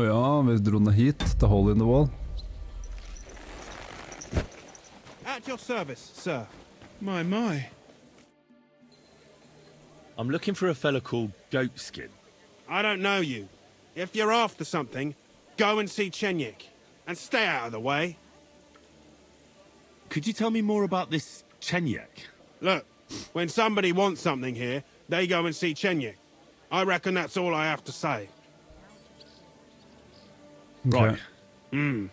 ja, vi dro ned hit, til hole in the wall. At your service, sir. My. I'm looking for a fella called Goatskin. I don't know you. If you're after something, go and see Chenyik. And stay out of the way. Could you tell me more about this Chenyik? Look, when somebody wants something here, they go and see Chenyik. I reckon that's all I have to say. Right. Men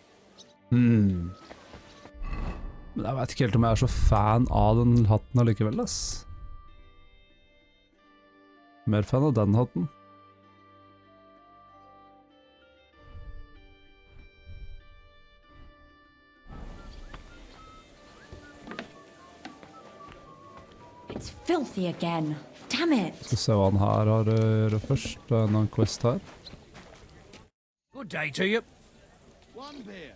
jeg vet ikke helt om jeg så fan av den hatten allikevel, ass. Mer fan av den hatten. It's filthy again. Damn it. Skal se hva han her har å gjøre først. Det er en quest her. Good day to you. One beer.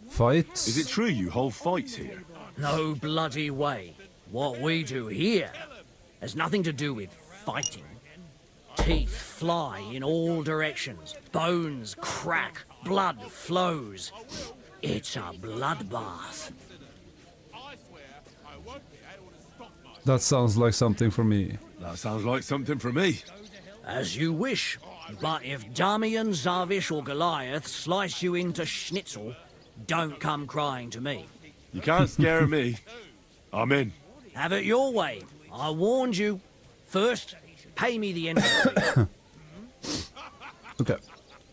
Fights. Is it true you hold fights here? No bloody way. What we do here has nothing to do with fighting. Teeth fly in all directions. Bones crack. Blood flows. It's a bloodbath. That sounds like something for me. That sounds like something for me. As you wish. But if Damian, Zavish or Goliath slice you into schnitzel, don't come crying to me. You can't scare me. I'm in. Have it your way. I warned you. First, pay me the entrance fee. Ok.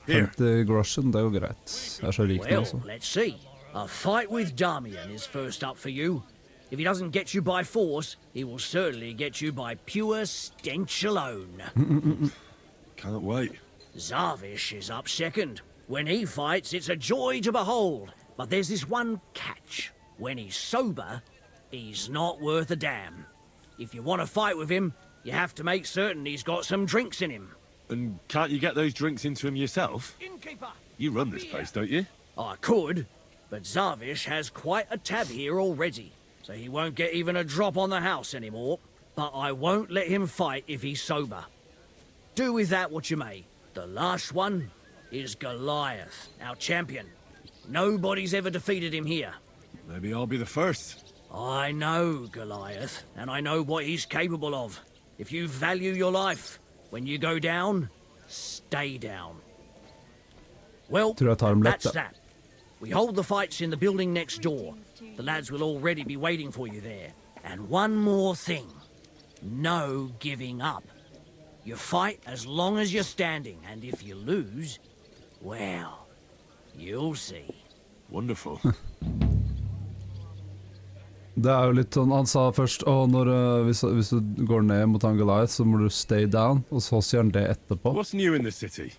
50 groschen, det går greit. Jeg er så rik nå, Well, altså. let's see. A fight with Damian is first up for you. If he doesn't get you by force, he will certainly get you by pure stench alone. Can't wait. Zavish is up second. When he fights, it's a joy to behold. But there's this one catch. When he's sober, he's not worth a damn. If you want to fight with him, you have to make certain he's got some drinks in him. And can't you get those drinks into him yourself? Innkeeper! You run this place, don't you? I could, but Zavish has quite a tab here already, so he won't get even a drop on the house anymore. But I won't let him fight if he's sober. Do with that what you may. The last one is Goliath, our champion. Nobody's ever defeated him here. Maybe I'll be the first. I know Goliath, and I know what he's capable of. If you value your life, when you go down, stay down. Well, Tror jeg tar dem lett, that's da. that. We hold the fights in the building next door. The lads will already be waiting for you there. And one more thing. No giving up. You fight as long as you're standing, and if you lose, well, you'll see. Wonderful. Det er jo litt sånn, han sa først, hvis du går ned mot han Goliath, så må du stay down, og så sier han det etterpå. What's new in the city?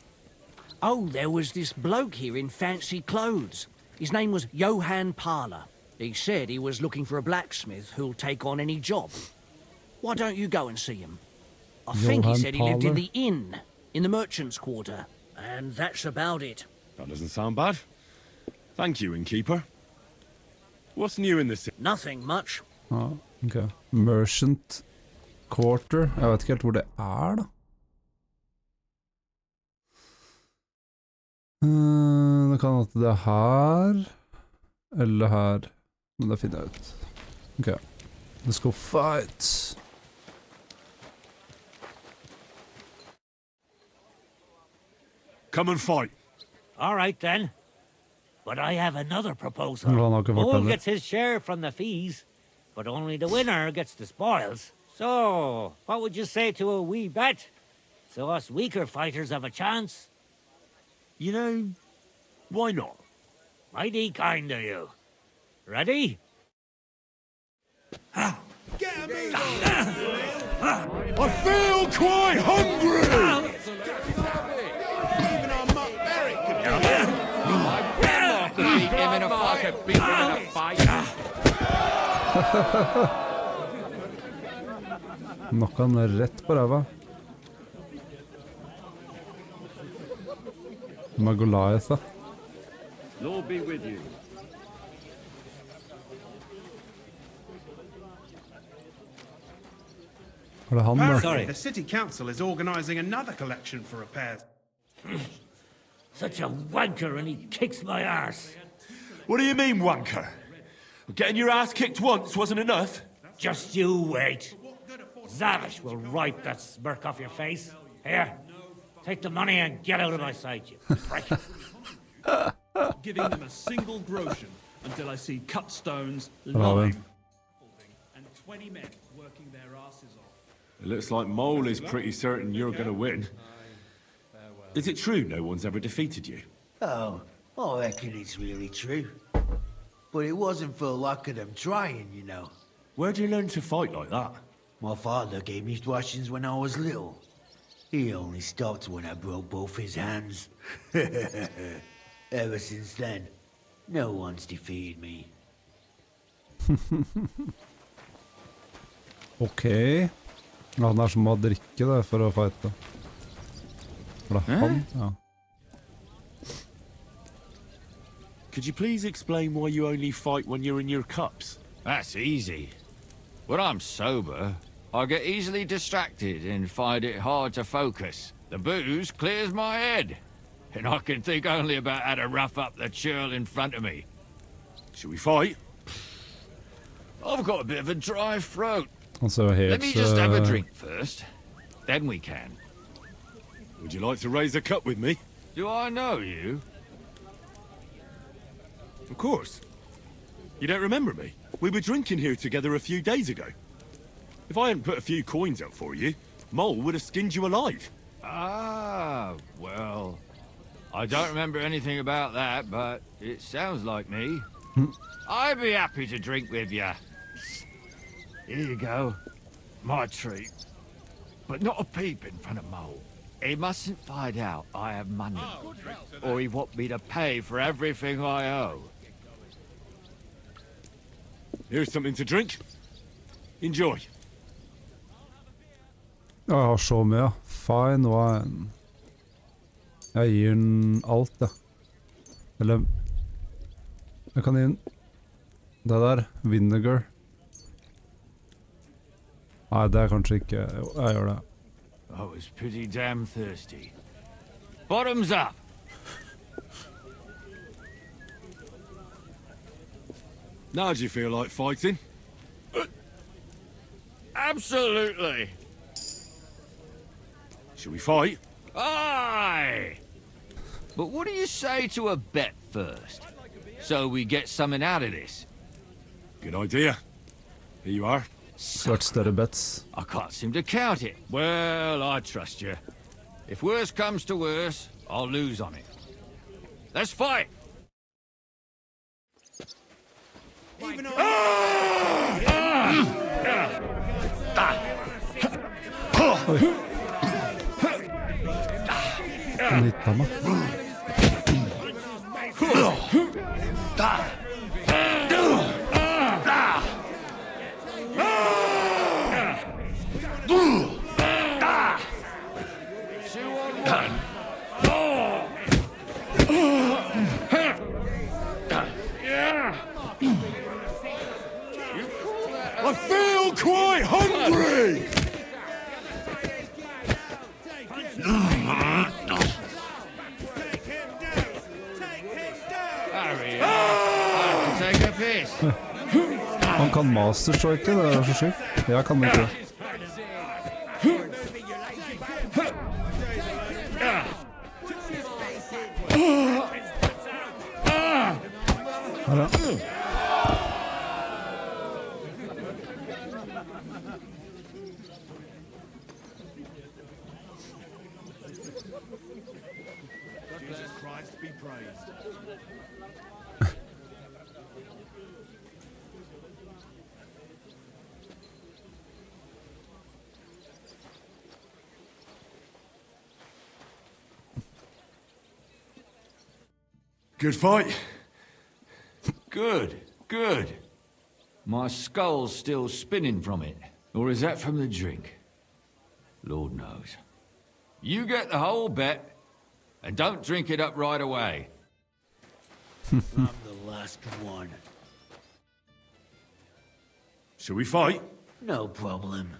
Oh, there was this bloke here in fancy clothes. His name was Johann Parler. He said he was looking for a blacksmith who'll take on any job. Why don't you go and see him? I think he Johann said he lived in Parler? the inn, in the merchant's quarter. And that's about it. That doesn't sound bad. Thank you, innkeeper. What's new in the city? Nothing much. Ja, ok. Merchant Quarter. Jeg vet ikke helt hvor det er, da. Det kan at det er her, eller her. Men det finner jeg ut. Ok. Let's go fight. Come and fight. All right, then. But I have another proposal. Ja, han har ikke Bull fortalt det. gets his share from the fees, but only the winner gets the spoils. So, what would you say to a wee bet? So us weaker fighters have a chance? You know, why not? Mighty kind of you. Ready? Get a move on! I feel quite hungry! Even our Muck Merrick could do it. Knocka han rett på ræva. Med Goliath, da. Lord be with you. Var det han da? Apparently, the city council is organising another collection for repairs. Such a wanker, and he kicks my arse. What do you mean, wanker? Getting your ass kicked once wasn't enough? Just you wait. Zavish will wipe that smirk off your face. Here, take the money and get out of my sight, you prick. Giving them a single groschen until I see cut stones, Bravo. lime, and 20 men working their asses off. It looks like Mole is pretty certain you're gonna win. Is it true no one's ever defeated you? Oh, I reckon it's really true. But it wasn't for luck of them trying, you know. Where'd you learn to fight like that? My father gave me thrashings when I was little. He only stopped when I broke both his hands. Ever since then, no one's defeated me. Ok. Ja, han er som må drikke det for å fighte. For det er han, ja. Could you please explain why you only fight when you're in your cups? That's easy. When I'm sober, I get easily distracted and find it hard to focus. The booze clears my head, and I can think only about how to rough up the churl in front of me. Should we fight? I've got a bit of a dry throat. Han ser jo helt... Let me just have a drink first. Then we can. Would you like to raise a cup with me? Do I know you? Of course. You don't remember me? We were drinking here together a few days ago. If I hadn't put a few coins out for you, Mole would have skinned you alive. Ah, well... I don't remember anything about that, but it sounds like me. I'd be happy to drink with you. Here you go. My treat. But not a peep in front of Mole. He mustn't find out I have money. Or he want me to pay for everything I owe. Here's something to drink. Enjoy. Jeg har så mye. Fine wine. Jeg gir den alt, da. Eller... Jeg kan gi den... Det der. Vinegar. Nei, det er kanskje ikke... Jo, jeg gjør det. I was pretty damn thirsty. Bottoms up! Now do you feel like fighting? Absolutely! Shall we fight? Aye! But what do you say to a bet first? So we get something out of this? Good idea. Here you are. Svart større bets. I can't seem to count it. Well, I trust you. If worse comes to worse, I'll lose on it. Let's fight! Even Han hittet meg. I feel quite hungry! Hurry up. I have to take a piss. Han kan masterstrike, det er så sykt. Jeg kan ikke det. Her da. Jesus Christ be praised. Good fight. Good, good. My skull's still spinning from it. Or is that from the drink? Lord knows. You get the whole bet, and don't drink it up right away. I'm the last one. Shall we fight? No problem.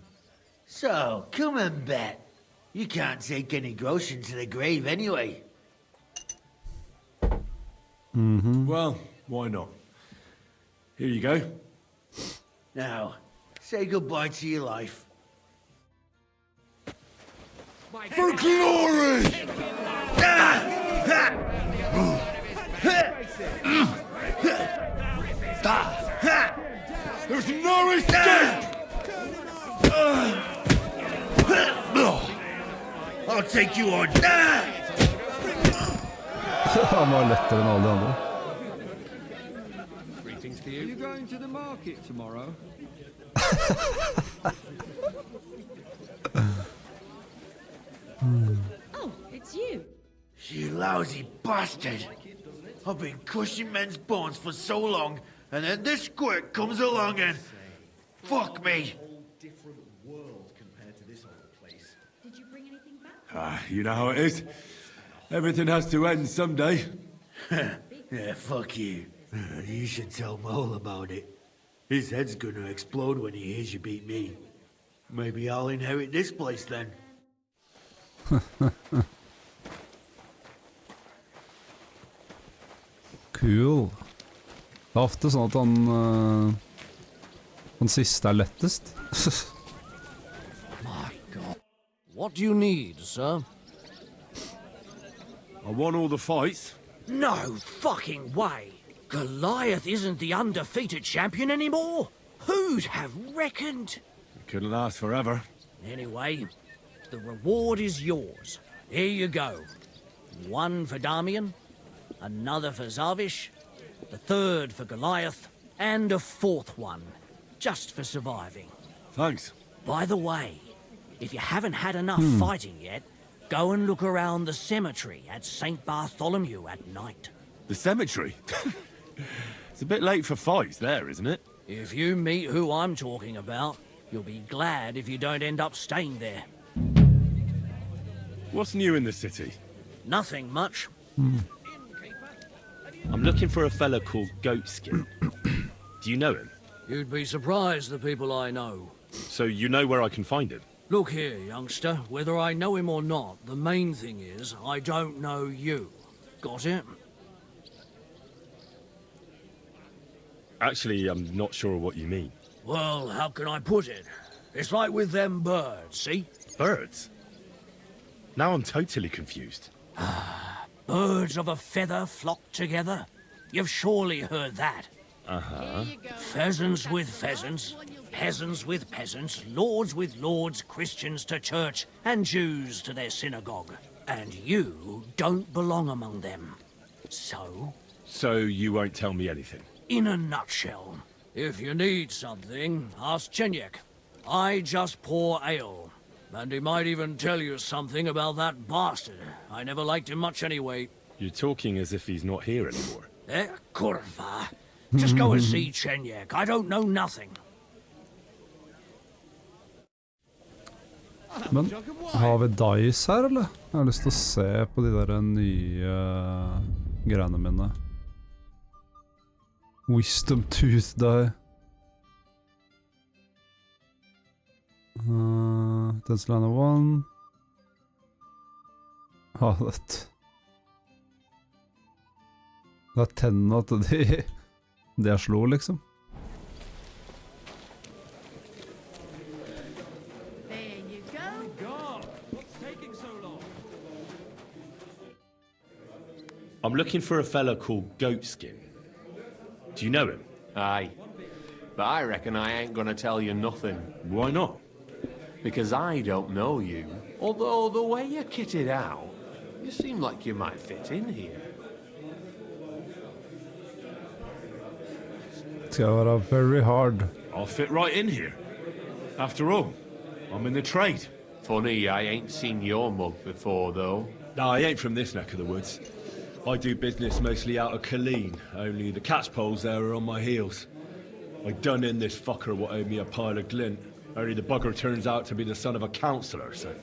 So, come and bet. You can't take any groschen to the grave anyway. Well, why not? Here you go. Now, say goodbye to your life. For glory! There's no escape! I'll take you on. Han var lettere enn alle de andre. Are you going to the market tomorrow? Oh, it's you. You lousy bastard. I've been crushing men's bones for so long, and then this squirt comes along and... Fuck me. Did you bring anything back? You know how it is. Everything has to end someday. Yeah, fuck you. You should tell Mole about it. His head's gonna explode when he hears you beat me. Maybe I'll inherit this place then. Cool. Det er ofte sånn at han siste er lettest. My God. What do you need, sir? I won all the fights. No fucking way. Goliath isn't the undefeated champion anymore. Who'd have reckoned? It couldn't last forever. Anyway, the reward is yours. Here you go. One for Damian, another for Zavish, the third for Goliath, and a fourth one, just for surviving. Thanks. By the way, if you haven't had enough fighting yet, go and look around the cemetery at St. Bartholomew at night. The cemetery? It's a bit late for fights there, isn't it? If you meet who I'm talking about, you'll be glad if you don't end up staying there. What's new in the city? Nothing much. I'm looking for a fella called Goatskin. Do you know him? You'd be surprised the people I know. So you know where I can find him? Look here, youngster, whether I know him or not, the main thing is I don't know you. Got it? Actually, I'm not sure what you mean. Well, how can I put it? It's like with them birds, see? Birds? Now I'm totally confused. Birds of a feather flock together. You've surely heard that. Uh-huh. Pheasants with pheasants, peasants with peasants, lords with lords, Christians to church, and Jews to their synagogue. And you don't belong among them. So? So you won't tell me anything? In a nutshell, if you need something, ask Chenyek. I just pour ale. And he might even tell you something about that bastard. I never liked him much anyway. You're talking as if he's not here anymore. Kurva. Just go and see Chenyek. I don't know nothing. Men har vi dice her, eller? Jeg har lyst til å se på de der nye greiene mine. Wisdom Tooth die. That's line of one. Det er tennene at de jeg slo, liksom. There you go. God, what's taking so long? I'm looking for a fella called Goatskin. Do you know him? Aye. But I reckon I ain't gonna tell you nothing. Why not? Because I don't know you. Although the way you're kitted out, you seem like you might fit in here. It's gonna be very hard. I'll fit right in here. After all, I'm in the trade. Funny, I ain't seen your mug before, though. No, I ain't from this neck of the woods. I do business mostly out of Colleen, only the catchpoles there are on my heels. I done in this fucker what owed me a pile of glint. Only the bugger turns out to be the son of a councillor, so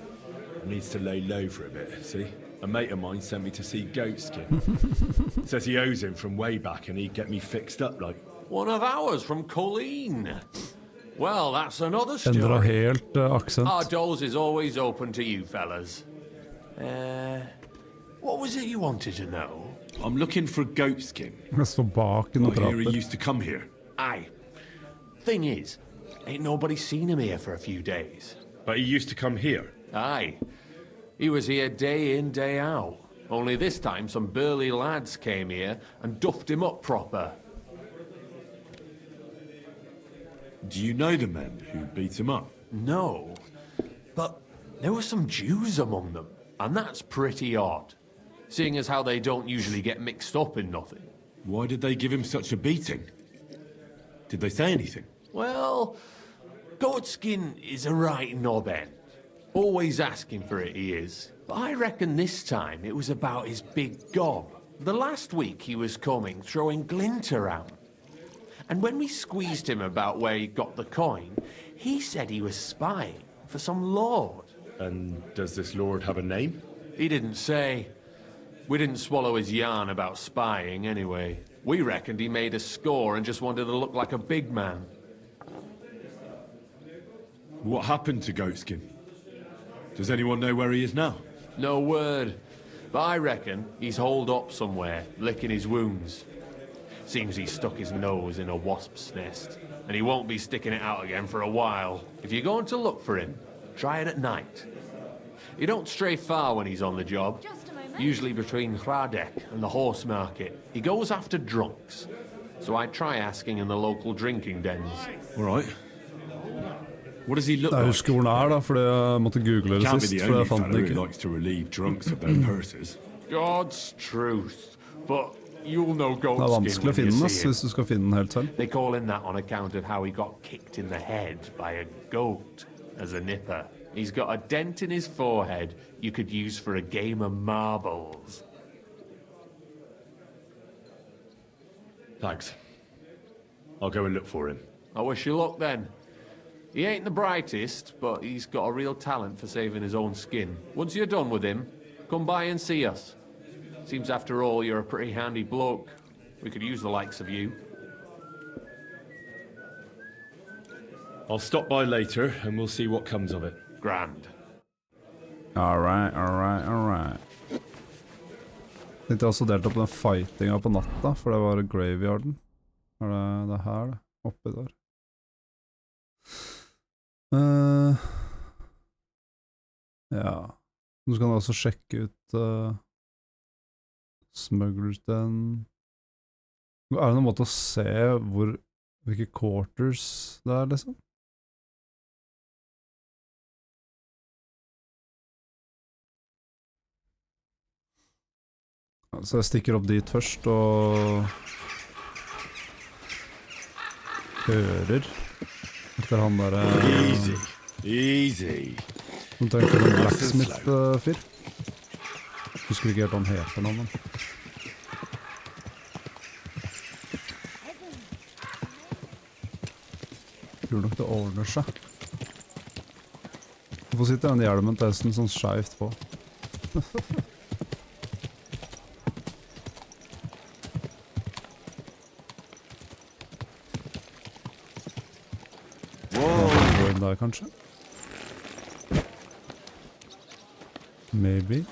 he needs to lay low for a bit, see? A mate of mine sent me to see Goatskin. Says he owes him from way back and he'd get me fixed up like. One of ours from Colleen. Well, that's another Endra story. helt aksent. Our doors is always open to you fellas. What was it you wanted to know? I'm looking for goatskin. Jeg står bak i noen I hear he trapper. used to come here. Aye. Thing is, ain't nobody seen him here for a few days. But he used to come here. Aye. He was here day in, day out. Only this time some burly lads came here and duffed him up proper. Do you know the men who beat him up? No. But there were some Jews among them, and that's pretty odd. Seeing as how they don't usually get mixed up in nothing. Why did they give him such a beating? Did they say anything? Well, Goatskin is a right knob end. Always asking for it, he is. But I reckon this time it was about his big gob. The last week he was coming, throwing glint around. And when we squeezed him about where he got the coin, he said he was spying for some lord. And does this lord have a name? He didn't say. We didn't swallow his yarn about spying anyway. We reckoned he made a score and just wanted to look like a big man. What happened to Goatskin? Does anyone know where he is now? No word. But I reckon he's holed up somewhere, licking his wounds. Seems he stuck his nose in a wasp's nest, and he won't be sticking it out again for a while. If you're going to look for him, try it at night. He don't stray far when he's on the job. Usually between Hradek and the horse market. He goes after drunks. So I try asking in the local drinking dens. All right. What does he look Jeg like? husker hvor den da, fordi jeg måtte google det Can't be sist, the for only jeg fant fella den who ikke. likes to relieve drunks of their purses. God's truth. But you'll know Det er Goatskin vanskelig å when you finne, see him. hvis du skal finne den helt selv. They call him that on account of how he got kicked in the head by a goat as a nipper. He's got a dent in his forehead you could use for a game of marbles. Thanks. I'll go and look for him. I wish you luck then. He ain't the brightest, but he's got a real talent for saving his own skin. Once you're done with him, come by and see us. Seems after all you're a pretty handy bloke. We could use the likes of you. I'll stop by later and we'll see what comes of it. Grand. Alright, alright, alright. Tenkte jeg også delt opp den fightinga på natta, for det var graveyarden. Er det her, det? Oppi der. Ja. Så kan du også sjekke ut Smugglers Den. Er det noen måte å se hvilke quarters det er, liksom? Så jeg stikker opp dit først og hører etter han der Easy. Easy. Nå tenker jeg på en blacksmith-fyr. Husker ikke helt hva han heter nå, men tror nok det ordner seg. Hvorfor sitter den hjelmen testen sånn skjevt på? Der, kanskje? Maybe.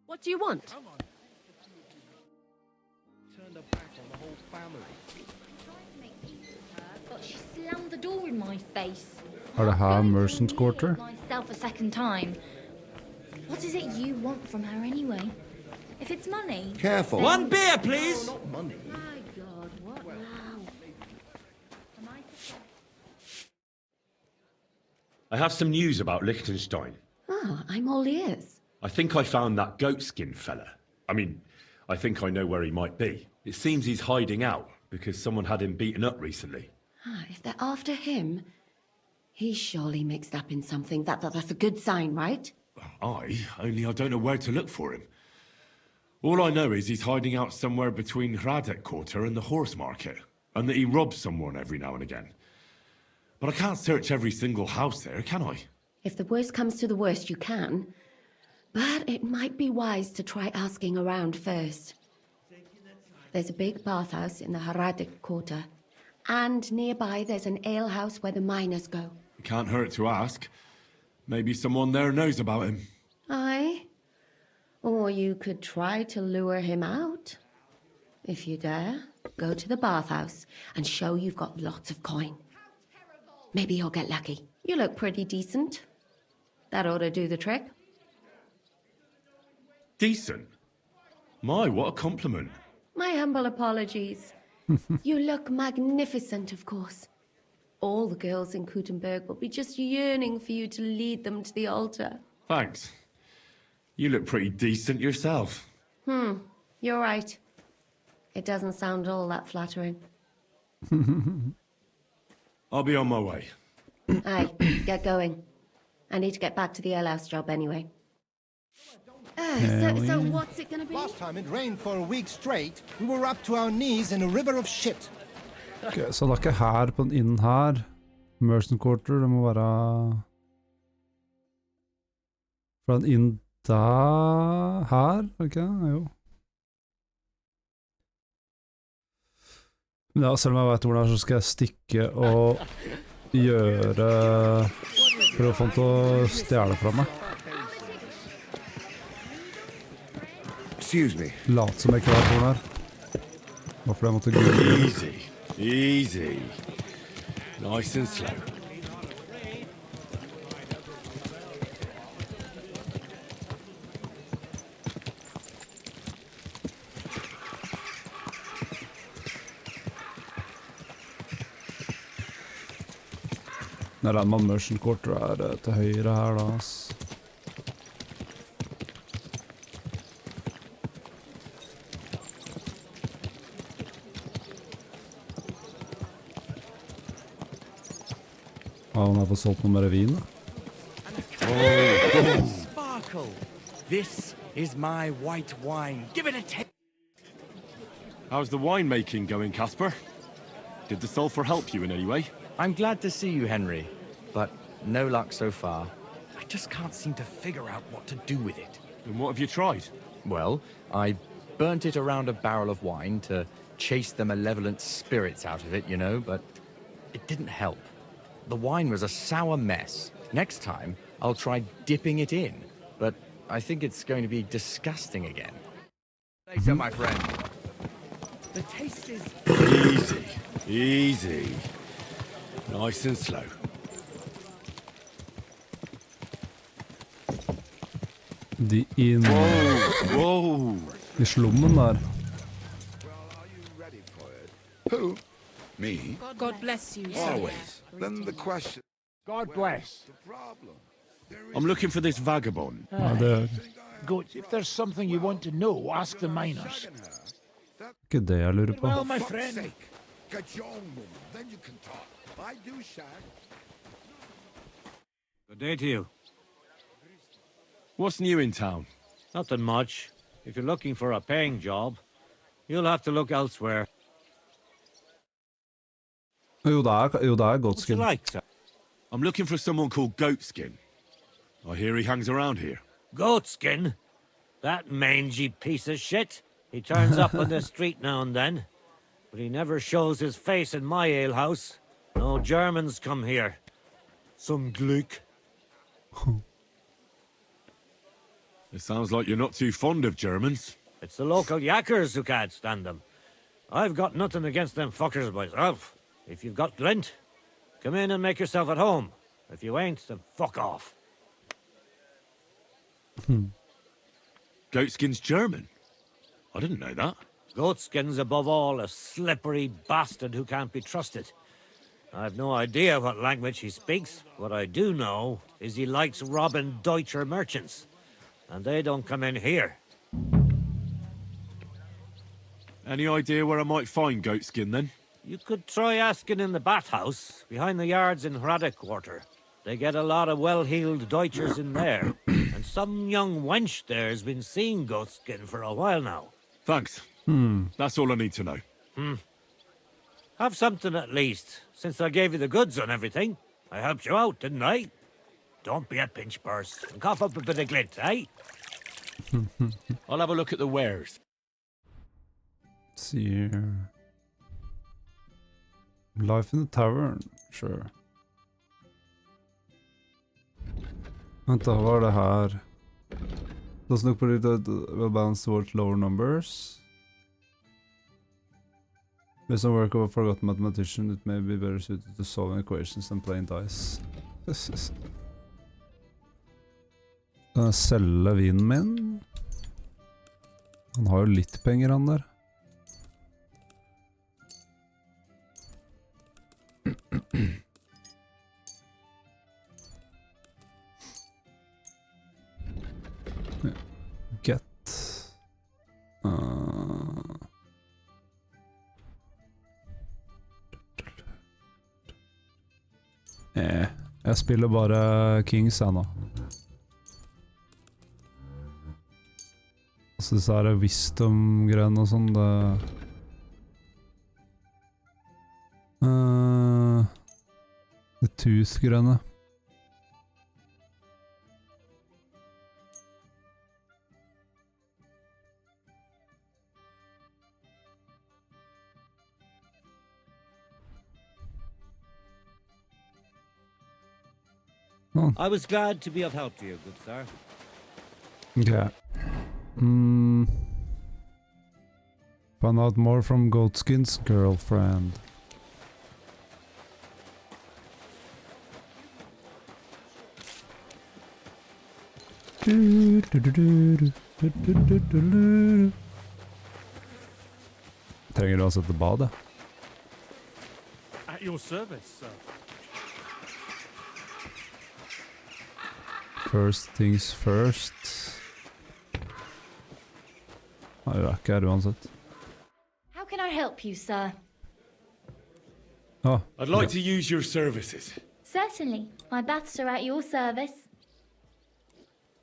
What do you want? Turned her back on the whole family. But she slammed the door in my face. Er det her Merchant's Quarter? Myself a second time. What is it you want from her anyway? If it's money... Careful. One beer, please! No, not money. My God, what now? Am I... I have some news about Liechtenstein. Ah, I'm all ears. I think I found that goatskin fella. I think I know where he might be. It seems he's hiding out because someone had him beaten up recently. Ah, if they're after him, he's surely mixed up in something. That's a good sign, right? Only I don't know where to look for him. All I know is he's hiding out somewhere between Hradek Quarter and the horse market, and that he robs someone every now and again. But I can't search every single house there, can I? If the worst comes to the worst, you can. But it might be wise to try asking around first. There's a big bathhouse in the Hradec Quarter. And nearby there's an alehouse where the miners go. It can't hurt to ask. Maybe someone there knows about him. Aye. Or you could try to lure him out. If you dare, go to the bathhouse and show you've got lots of coin. Maybe you'll get lucky. You look pretty decent. That ought to do the trick. Decent? My, what a compliment. My humble apologies. You look magnificent, of course. All the girls in Kuttenberg will be just yearning for you to lead them to the altar. Thanks. You look pretty decent yourself. You're right. It doesn't sound all that flattering. I'll be on my way. Aye, get going. I need to get back to the alehouse job anyway. So what's it gonna be? Last time it rained for a week straight, we were up to our knees in a river of shit. Ok, så det er ikke her på den inn her. Merchant Quarter, det må være... Fra den inn der... Her, ok? Jo. Men ja, selv om jeg vet hvor det er, så skal jeg stikke og gjøre... Prøve å få den til å stjele fra meg. Excuse me. Lat som jeg ikke vet hvor den er. Hvorfor jeg måtte google. Easy. Easy. Nice and slow. Når den man Merchant Quarter er til høyre her da, ass. Han har fått solgt noe mer vin da. Sparkle! This is my white wine. Give it a taste. How's the winemaking going, Casper? Did the sulfur help you in any way? I'm glad to see you, Henry, but no luck so far. I just can't seem to figure out what to do with it. And what have you tried? Well, I burnt it around a barrel of wine to chase the malevolent spirits out of it, you know, but it didn't help. The wine was a sour mess. Next time, I'll try dipping it in, but I think it's going to be disgusting again. Later, my friend. The taste is... Easy. Easy. Nice and slow. De inn... Whoa! I slummen der. Who? Me? God bless you, sir. Always. Then the question... God bless. I'm looking for this vagabond. Good. If there's something you want to know, ask the miners. Ikke det jeg lurer på. Well, my friend. Get your own woman, then you can talk. I do, Shag. Good day to you. What's new in town? Nothing much. If you're looking for a paying job, you'll have to look elsewhere. Jo, det er Goatskin. Like, sir? I'm looking for someone called Goatskin. I hear he hangs around here. Goatskin? That mangy piece of shit. He turns up on the street now and then, but he never shows his face in my alehouse. No Germans come here. Some Glück. It sounds like you're not too fond of Germans. It's the local yackers who can't stand them. I've got nothing against them fuckers myself. If you've got glint, come in and make yourself at home. If you ain't, then fuck off. Goatskin's German? I didn't know that. Goatskin's above all a slippery bastard who can't be trusted. I've no idea what language he speaks. What I do know is he likes robbing Deutscher merchants. And they don't come in here. Any idea where I might find Goatskin, then? You could try asking in the bathhouse, behind the yards in Hradec Quarter. They get a lot of well-heeled Deutschers in there. And some young wench there's been seeing Goatskin for a while now. Thanks. That's all I need to know. Have something at least, since I gave you the goods on everything. I helped you out, didn't I? Don't be a pinch purse, and cough up a bit of glint, eh? I'll have a look at the wares. See here. Life in the tavern, sure. Vent da, hva er det her? Doesn't look pretty well balanced towards lower numbers. Based on work of a forgotten mathematician, it may be better suited to solving equations than playing dice. Kan jeg selge vinen min? Han har jo litt penger, han der. Get. Jeg spiller bare Kings her nå. Så disse her wisdom-greiene og sånn, det... Det tooth-grønne. I was glad to be of help to you, good sir. Okay. Find out more from Goatskin's girlfriend. Trenger du altså til badet? At your service, sir. First things first. Nei, jeg er ikke her uansett. How can I help you, sir? Oh, I'd like to use your services. Certainly. My baths are at your service.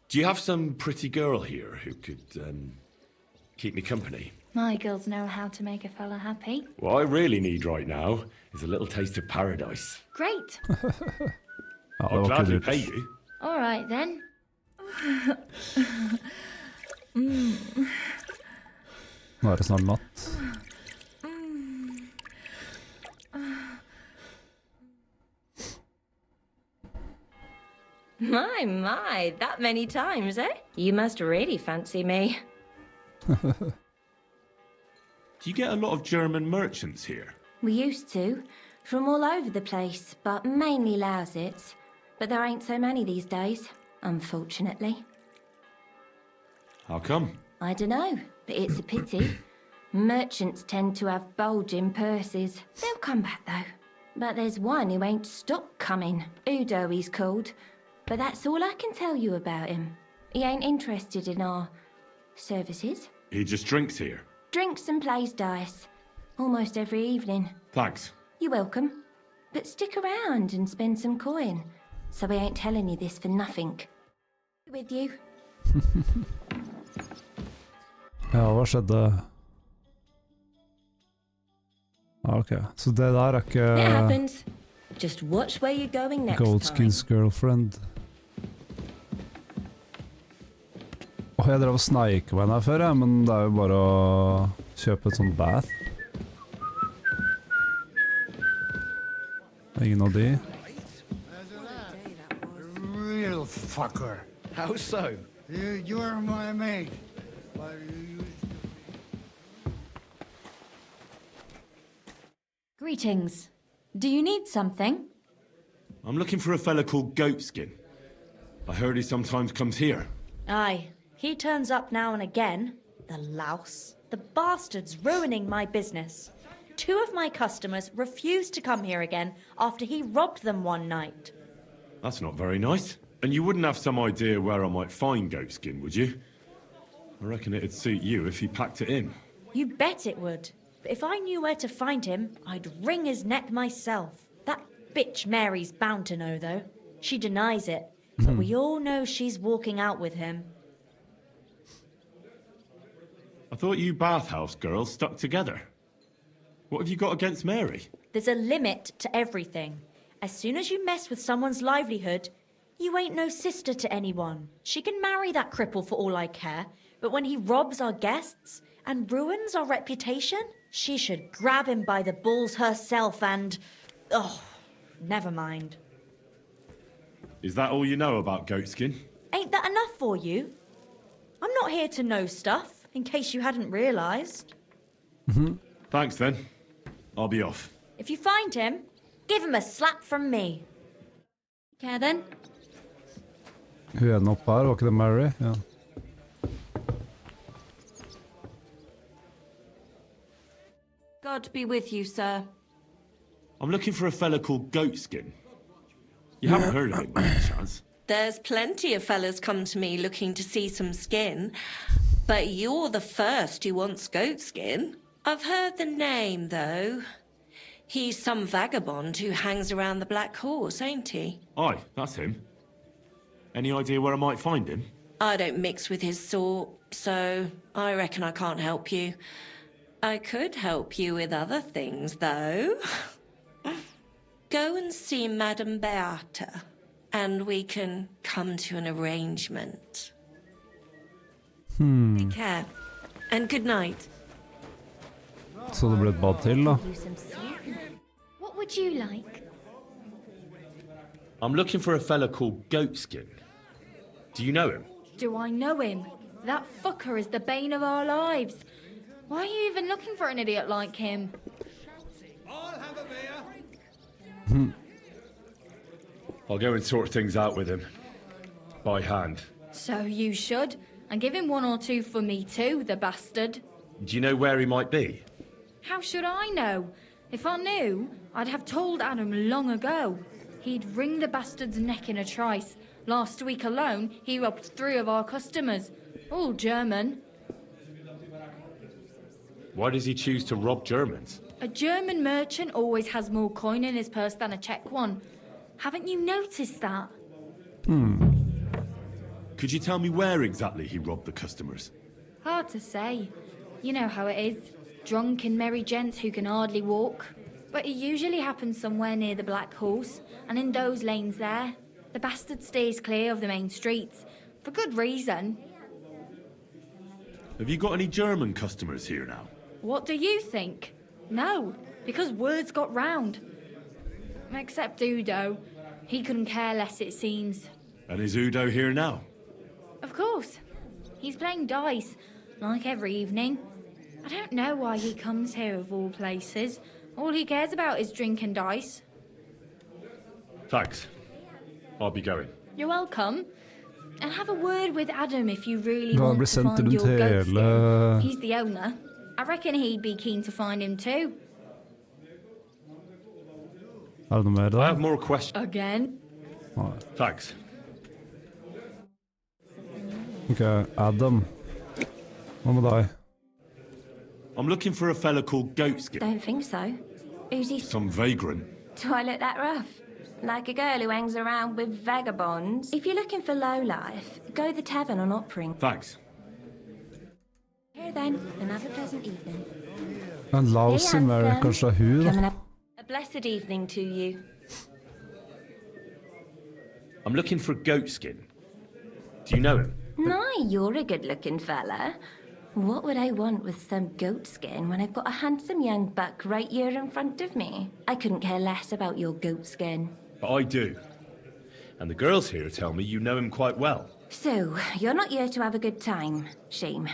Do you have some pretty girl here who could, keep me company? My girls know how to make a fella happy. What I really need right now is a little taste of paradise. Great. I'll gladly pay you. All right, then. Nå er det snart natt. My, that many times, eh? You must really fancy me. Do you get a lot of German merchants here? We used to, from all over the place, but mainly Lausitz. But there ain't so many these days, unfortunately. How come? I dunno, but it's a pity. Merchants tend to have bulging purses. They'll come back, though. But there's one who ain't stopped coming. Udo he's called. But that's all I can tell you about him. He ain't interested in our services. He just drinks here. Drinks and plays dice. Almost every evening. Thanks. You're welcome. But stick around and spend some coin. So we ain't telling you this for nothing. With you. Ja, hva skjedde? Ok, så det der er ikke... It happens. Just watch where you're going next Goatskin's girlfriend. Jeg drev og sneik meg her før, men det er jo bare å kjøpe et sånt bath. Ingen av de. Real fucker. How so? You're my mate. Greetings. Do you need something? I'm looking for a fella called Goatskin. I heard he sometimes comes here. Aye, he turns up now and again. The louse. The bastard's ruining my business. 2 of my customers refused to come here again after he robbed them one night. That's not very nice. And you wouldn't have some idea where I might find Goatskin, would you? I reckon it'd suit you if he packed it in. You bet it would. But if I knew where to find him, I'd wring his neck myself. That bitch Mary's bound to know, though. She denies it. But we all know she's walking out with him. I thought you bathhouse girls stuck together. What have you got against Mary? There's a limit to everything. As soon as you mess with someone's livelihood, you ain't no sister to anyone. She can marry that cripple for all I care, but when he robs our guests, and ruins our reputation? She should grab him by the balls herself and... Oh, never mind. Is that all you know about goatskin? Ain't that enough for you? I'm not here to know stuff, in case you hadn't realised. Thanks then. I'll be off. If you find him, give him a slap from me. Okay then. Hun ene oppe her, var ikke det Mary? Ja. God be with you, sir. I'm looking for a fella called Goatskin. You haven't heard of him by any chance? There's plenty of fellas come to me looking to see some skin, but you're the first who wants goat skin. I've heard the name, though. He's some vagabond who hangs around the Black Horse, ain't he? Aye, that's him. Any idea where I might find him? I don't mix with his sort, so I reckon I can't help you. I could help you with other things, though. Go and see Madame Beata, and we can come to an arrangement. Take care, and good night. Så det ble et bad til, da. What would you like? I'm looking for a fella called Goatskin. Do you know him? Do I know him? That fucker is the bane of our lives. Why are you even looking for an idiot like him? I'll go and sort things out with him. By hand. So you should. And give him 1 or 2 for me too, the bastard. Do you know where he might be? How should I know? If I knew, I'd have told Adam long ago. He'd wring the bastard's neck in a trice. Last week alone, he robbed 3 of our customers. All German. Why does he choose to rob Germans? A German merchant always has more coin in his purse than a Czech one. Haven't you noticed that? Could you tell me where exactly he robbed the customers? Hard to say. You know how it is. Drunk and merry gents who can hardly walk. But it usually happens somewhere near the Black Horse, and in those lanes there. The bastard stays clear of the main streets. For good reason. Have you got any German customers here now? What do you think? No, because words got round. Except Udo. He couldn't care less, it seems. And is Udo here now? Of course. He's playing dice, like every evening. I don't know why he comes here of all places. All he cares about is drink and dice. Thanks. I'll be going. You're welcome. And have a word with Adam if you really Ja, want blir to sendt find rundt your goat skin. hele- He's the owner. I reckon he'd be keen to find him too. Er det noe mer I da? have more questions. Again? Thanks. Ok, Adam. Hva med deg? I'm looking for a fella called Goatskin. Don't think so. Who's he? Some vagrant. Do I look that rough? Like a girl who hangs around with vagabonds? If you're looking for low life, go the tavern on Oppring. Thanks. Here then, and have a pleasant evening. En lousy Mary, kanskje hun Come and da? have a blessed evening to you. I'm looking for Goatskin. Do you know him? No, you're a good-looking fella. What would I want with some goat skin when I've got a handsome young buck right here in front of me? I couldn't care less about your goat skin. But I do. And the girls here tell me you know him quite well. So, you're not here to have a good time. Shame.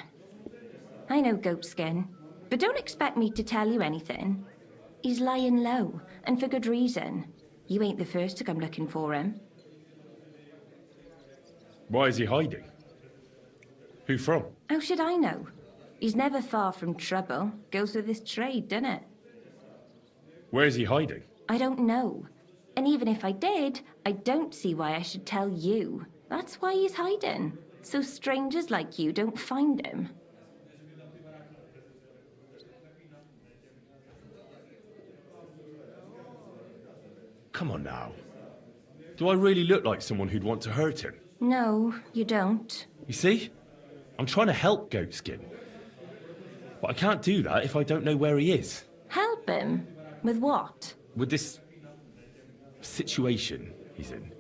I know Goatskin, but don't expect me to tell you anything. He's lying low, and for good reason. You ain't the first to come looking for him. Why is he hiding? Who from? How should I know? He's never far from trouble. Goes with his trade, doesn't it? Where is he hiding? I don't know. And even if I did, I don't see why I should tell you. That's why he's hiding. So strangers like you don't find him. Come on now. Do I really look like someone who'd want to hurt him? No, you don't. You see? I'm trying to help Goatskin. But I can't do that if I don't know where he is. Help him? With what? With this situation he's in.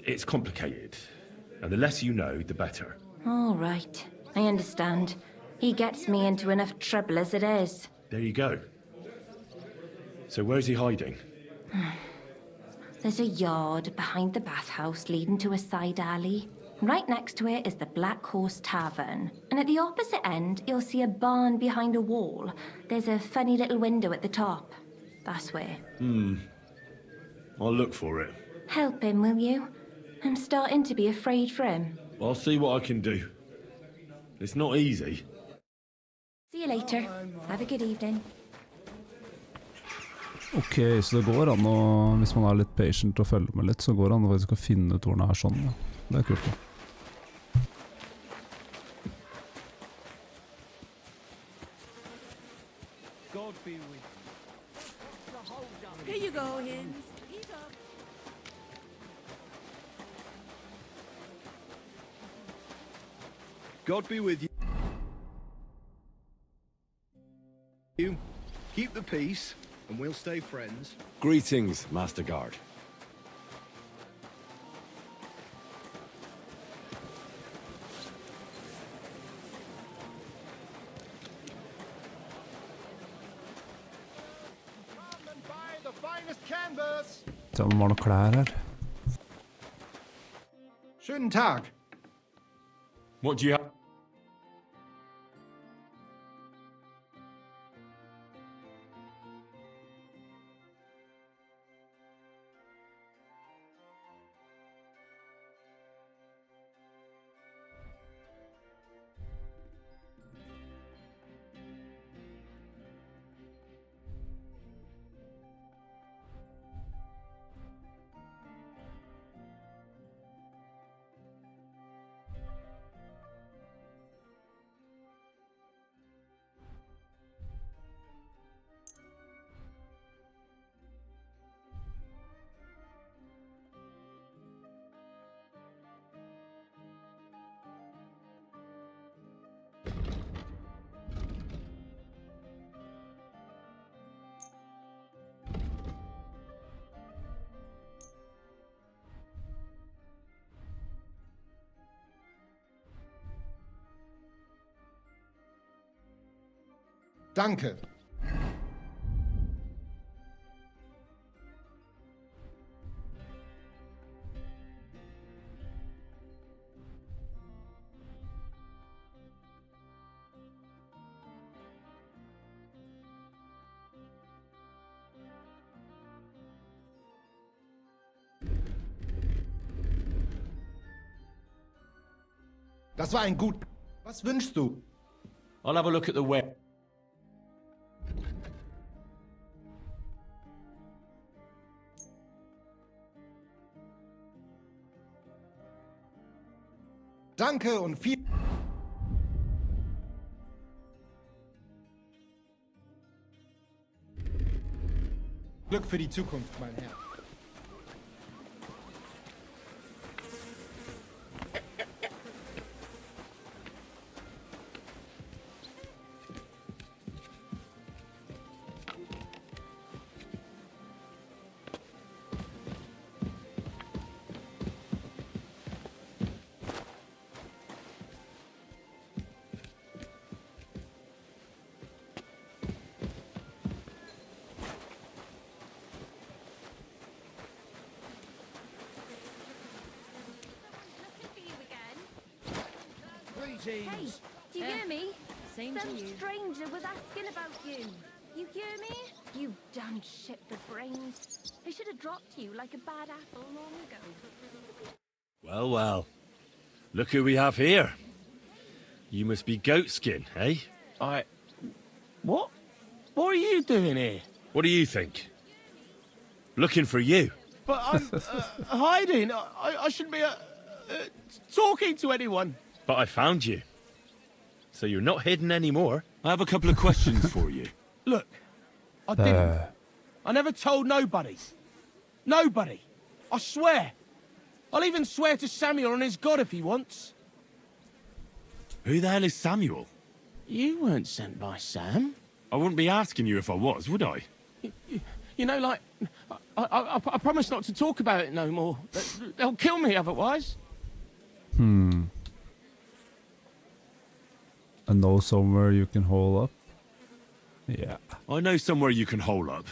It's complicated. And the less you know, the better. All right. I understand. He gets me into enough trouble as it is. There you go. So where's he hiding? There's a yard behind the bathhouse leading to a side alley. Right next to it is the Black Horse Tavern. And at the opposite end, you'll see a barn behind a wall. There's a funny little window at the top. That's where. I'll look for it. Help him, will you? I'm starting to be afraid for him. I'll see what I can do. It's not easy. See you later. Have a good evening. Ok, så det går an å, hvis man er litt patient og følger med litt, så går det an å faktisk finne ut hvor den er sånn. Ja. Det er kult da. Here you go, Hins. Eat up. God be with you. You keep the peace, and we'll stay friends. Greetings, Master Guard. Se om det var noen klær her. Schönen Tag. What do you have? Danke. Das war ein gut. Was wünschst du? I'll have a look at the web. Danke und viel Glück für die Zukunft, mein Herr. Hey, do you hear me? Same Some stranger was asking about you. You hear me? You damn shit with brains. I should have dropped you like a bad apple long ago. Well, well. Look who we have here. You must be Goatskin, eh? What? What are you doing here? What do you think? Looking for you. But I'm hiding. I shouldn't be talking to anyone. But I found you. So you're not hidden anymore. I have a couple of questions for you. Look, I didn't. I never told nobody. Nobody. I swear. I'll even swear to Samuel and his God if he wants. Who the hell is Samuel? You weren't sent by Sam. I wouldn't be asking you if I was, would I? You know, like, I promise not to talk about it no more. They'll kill me otherwise. Jeg I know somewhere you can hole up. Yeah. I know somewhere you can hole up.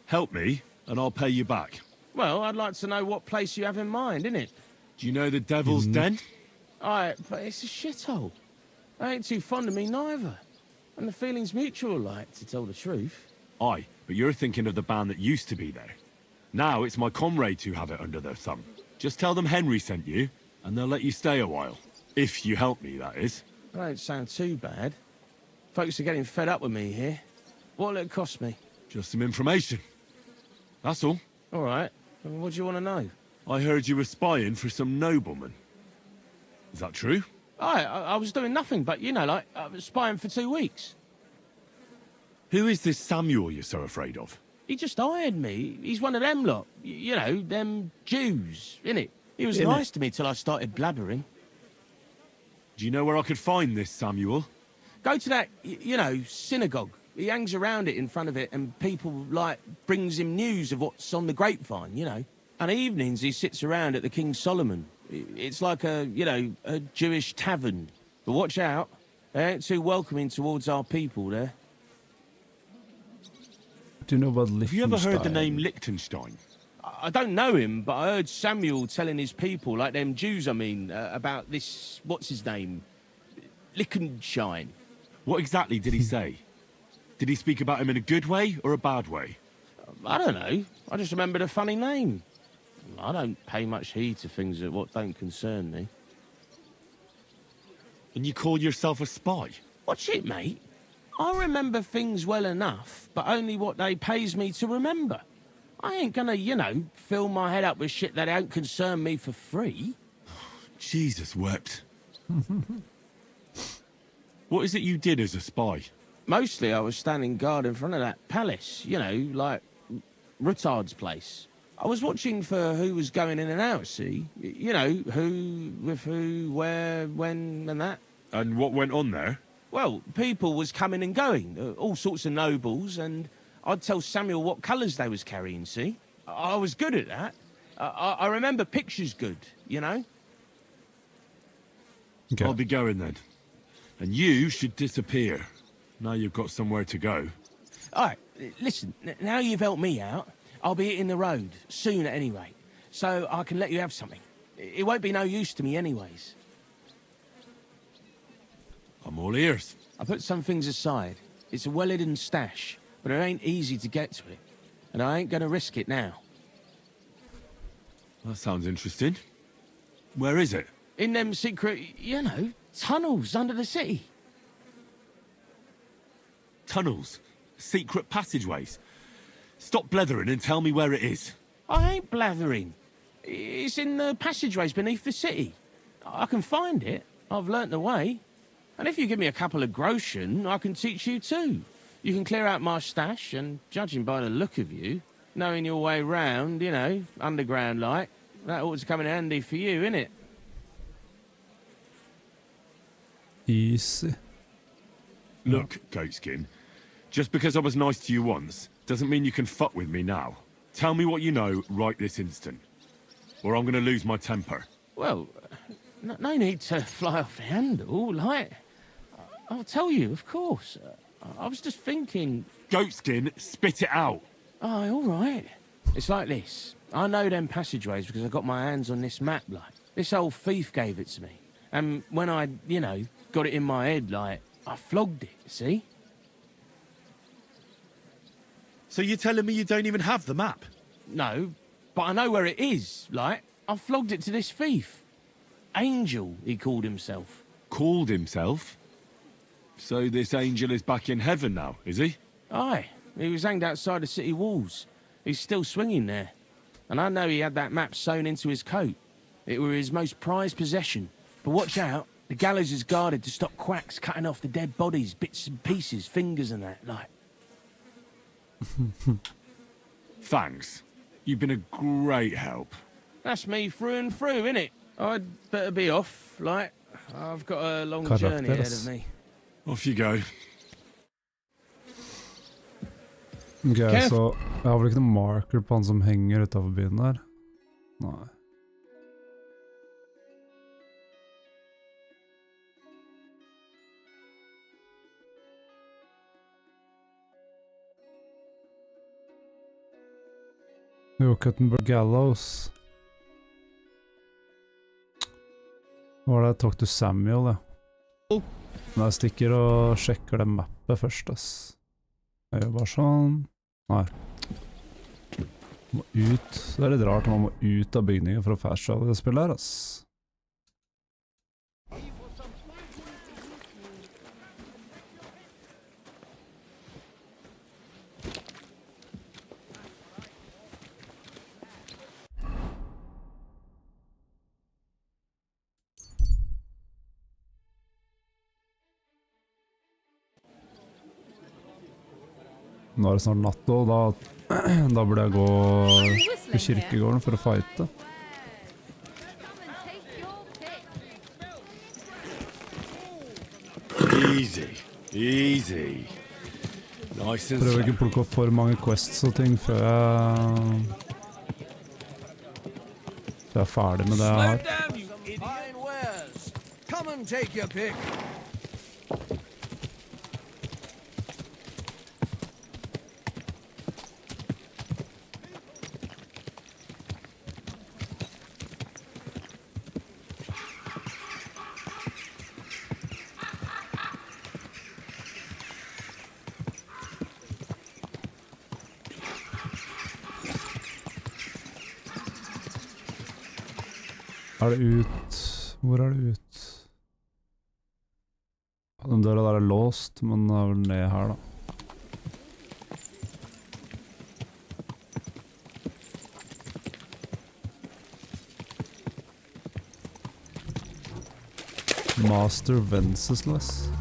Help me, and I'll pay you back. Well, I'd like to know what place you have in mind, innit? Do you know the Devil's Den? Aye, but it's a shithole. They ain't too fond of me neither. And the feeling's mutual, like, to tell the truth. Aye, but you're thinking of the band that used to be there. Now it's my comrades who have it under their thumb. Just tell them Henry sent you, and they'll let you stay a while. If you help me, that is. That don't sound too bad. Folks are getting fed up with me here. What'll it cost me? Just some information. That's all. All right. What do you want to know? I heard you were spying for some nobleman. Is that true? I was doing nothing but, you know, like, I was spying for 2 weeks. Who is this Samuel you're so afraid of? He just hired me. He's one of them lot. You know, them Jews, innit? He was nice to me till I started blabbering. Do you know where I could find this Samuel? Go to that, you know, synagogue. He hangs around it in front of it and people, like, brings him news of what's on the grapevine, you know. And evenings he sits around at the King Solomon. It's like a, you know, a Jewish tavern. But watch out. They ain't too welcoming towards our people there. Do you know about Liechtenstein? Have you ever heard the name Liechtenstein? I don't know him, but I heard Samuel telling his people, like them Jews, I mean, about this, what's his name? Liechtenstein. What exactly did he say? Did he speak about him in a good way or a bad way? I don't know. I just remembered a funny name. I don't pay much heed to things that what don't concern me. And you call yourself a spy? What's it, mate? I remember things well enough, but only what they pays me to remember. I ain't gonna, you know, fill my head up with shit that don't concern me for free. Jesus wept. What is it you did as a spy? Mostly I was standing guard in front of that palace, you know, like Rutard's place. I was watching for who was going in and out, see? You know, who, with who, where, when, and that. And what went on there? Well, people was coming and going, all sorts of nobles, and I'd tell Samuel what colours they was carrying, see? I was good at that. I remember pictures good, you know? Okay. I'll be going then. And you should disappear. Now you've got somewhere to go. All right, listen, now you've helped me out, I'll be hitting the road, soon at any rate, so I can let you have something. It won't be no use to me anyways. I'm all ears. I put some things aside. It's a well-hidden stash, but it ain't easy to get to it. And I ain't gonna risk it now. That sounds interesting. Where is it? In them secret, you know, tunnels under the city. Tunnels? Secret passageways? Stop blethering and tell me where it is. I ain't blathering. It's in the passageways beneath the city. I can find it. I've learnt the way. And if you give me a couple of groschen, I can teach you too. You can clear out my stash, and judging by the look of you, knowing your way round, you know, underground like, that ought to come in handy for you, innit? Easy. Look, Goatskin, just because I was nice to you once, doesn't mean you can fuck with me now. Tell me what you know right this instant, or I'm gonna lose my temper. Well, no need to fly off the handle, like... I'll tell you, of course. I was just thinking... Goatskin, spit it out! Oh, all right. It's like this. I know them passageways because I got my hands on this map, like. This old thief gave it to me. And when I, you know, got it in my head, like, I flogged it, see? So you're telling me you don't even have the map? No, but I know where it is, like. I flogged it to this thief. Angel, he called himself. Called himself? So this angel is back in heaven now, is he? Aye. He was hanged outside the city walls. He's still swinging there. And I know he had that map sewn into his coat. It were his most prized possession. But watch out. The gallows is guarded to stop quacks cutting off the dead bodies, bits and pieces, fingers and that, like. Thanks. You've been a great help. That's me through and through, innit? I'd better be off, like. I've got a long journey ahead of me. Off you go. Ok, så jeg har vel ikke noen marker på han som henger utenfor byen der? Nei. Jo, Cuttenberg Gallows. Hva var det? Talk to Samuel, ja. Men jeg stikker og sjekker det mappet først, ass. Jeg gjør bare sånn. Nei. Må ut. Det er litt rart man må ut av bygningen for å fasttravel det spillet her, ass. Nå er det snart natt, og da burde jeg gå på kirkegården for å fighte. Easy, easy. Nice and Prøver ikke å plukke opp for mange quests og ting før jeg er ferdig med det jeg har. Come and take your pick. Er det ut? Hvor er det ut? Den døra der er låst, men den er vel ned her da. Master Wenceslas.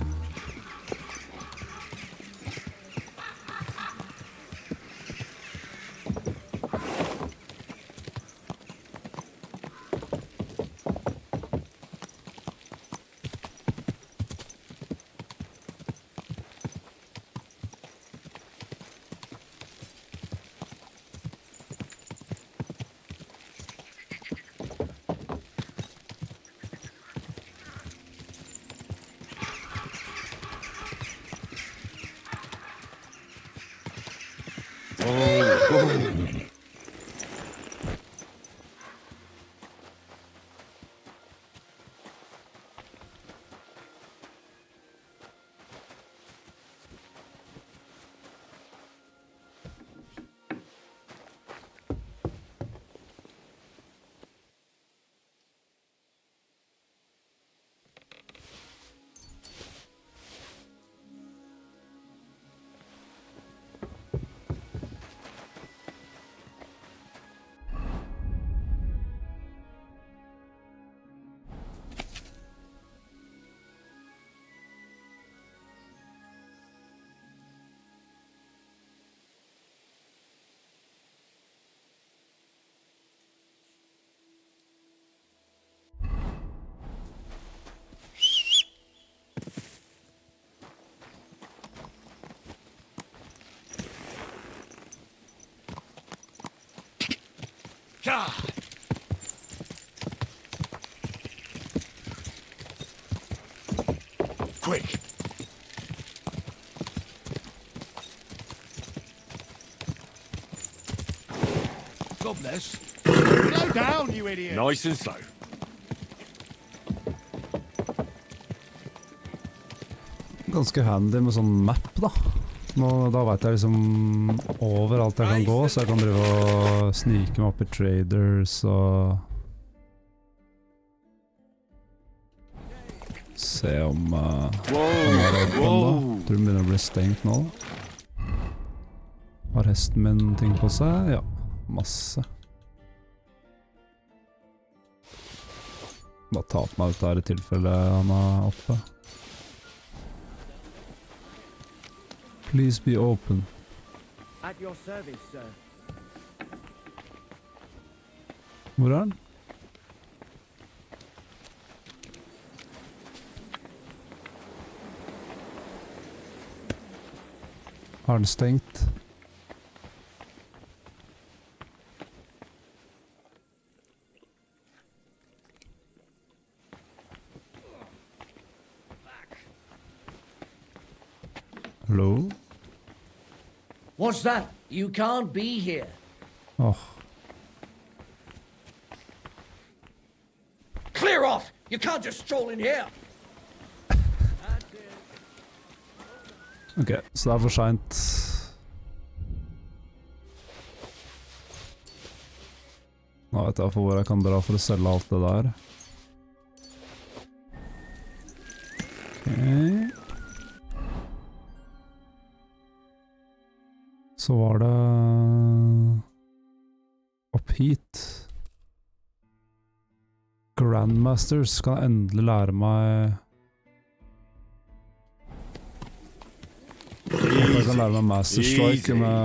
Quick! God bless. Slow down, you idiot! Nice and slow. Ganske handy med sånn map da. Da vet jeg liksom overalt jeg kan gå, så jeg kan drive og snike meg opp i traders og se om den er åpen da. Tror den begynner å bli stengt nå. Har hesten min ting på seg? Ja, masse. Bare ta på meg ut her i tilfelle han er oppe. Please be open. At your service, sir. Hvor er den? Har den stengt? Hello? What's that? You can't be here. Åh, Clear off! You can't just stroll in here! Ok, så det er for sent. Nå vet jeg for hvor jeg kan dra for å selge alt det der. Ok. Så var det opp hit. Grandmasters kan jeg endelig lære meg. Jeg kan lære meg Master Strike med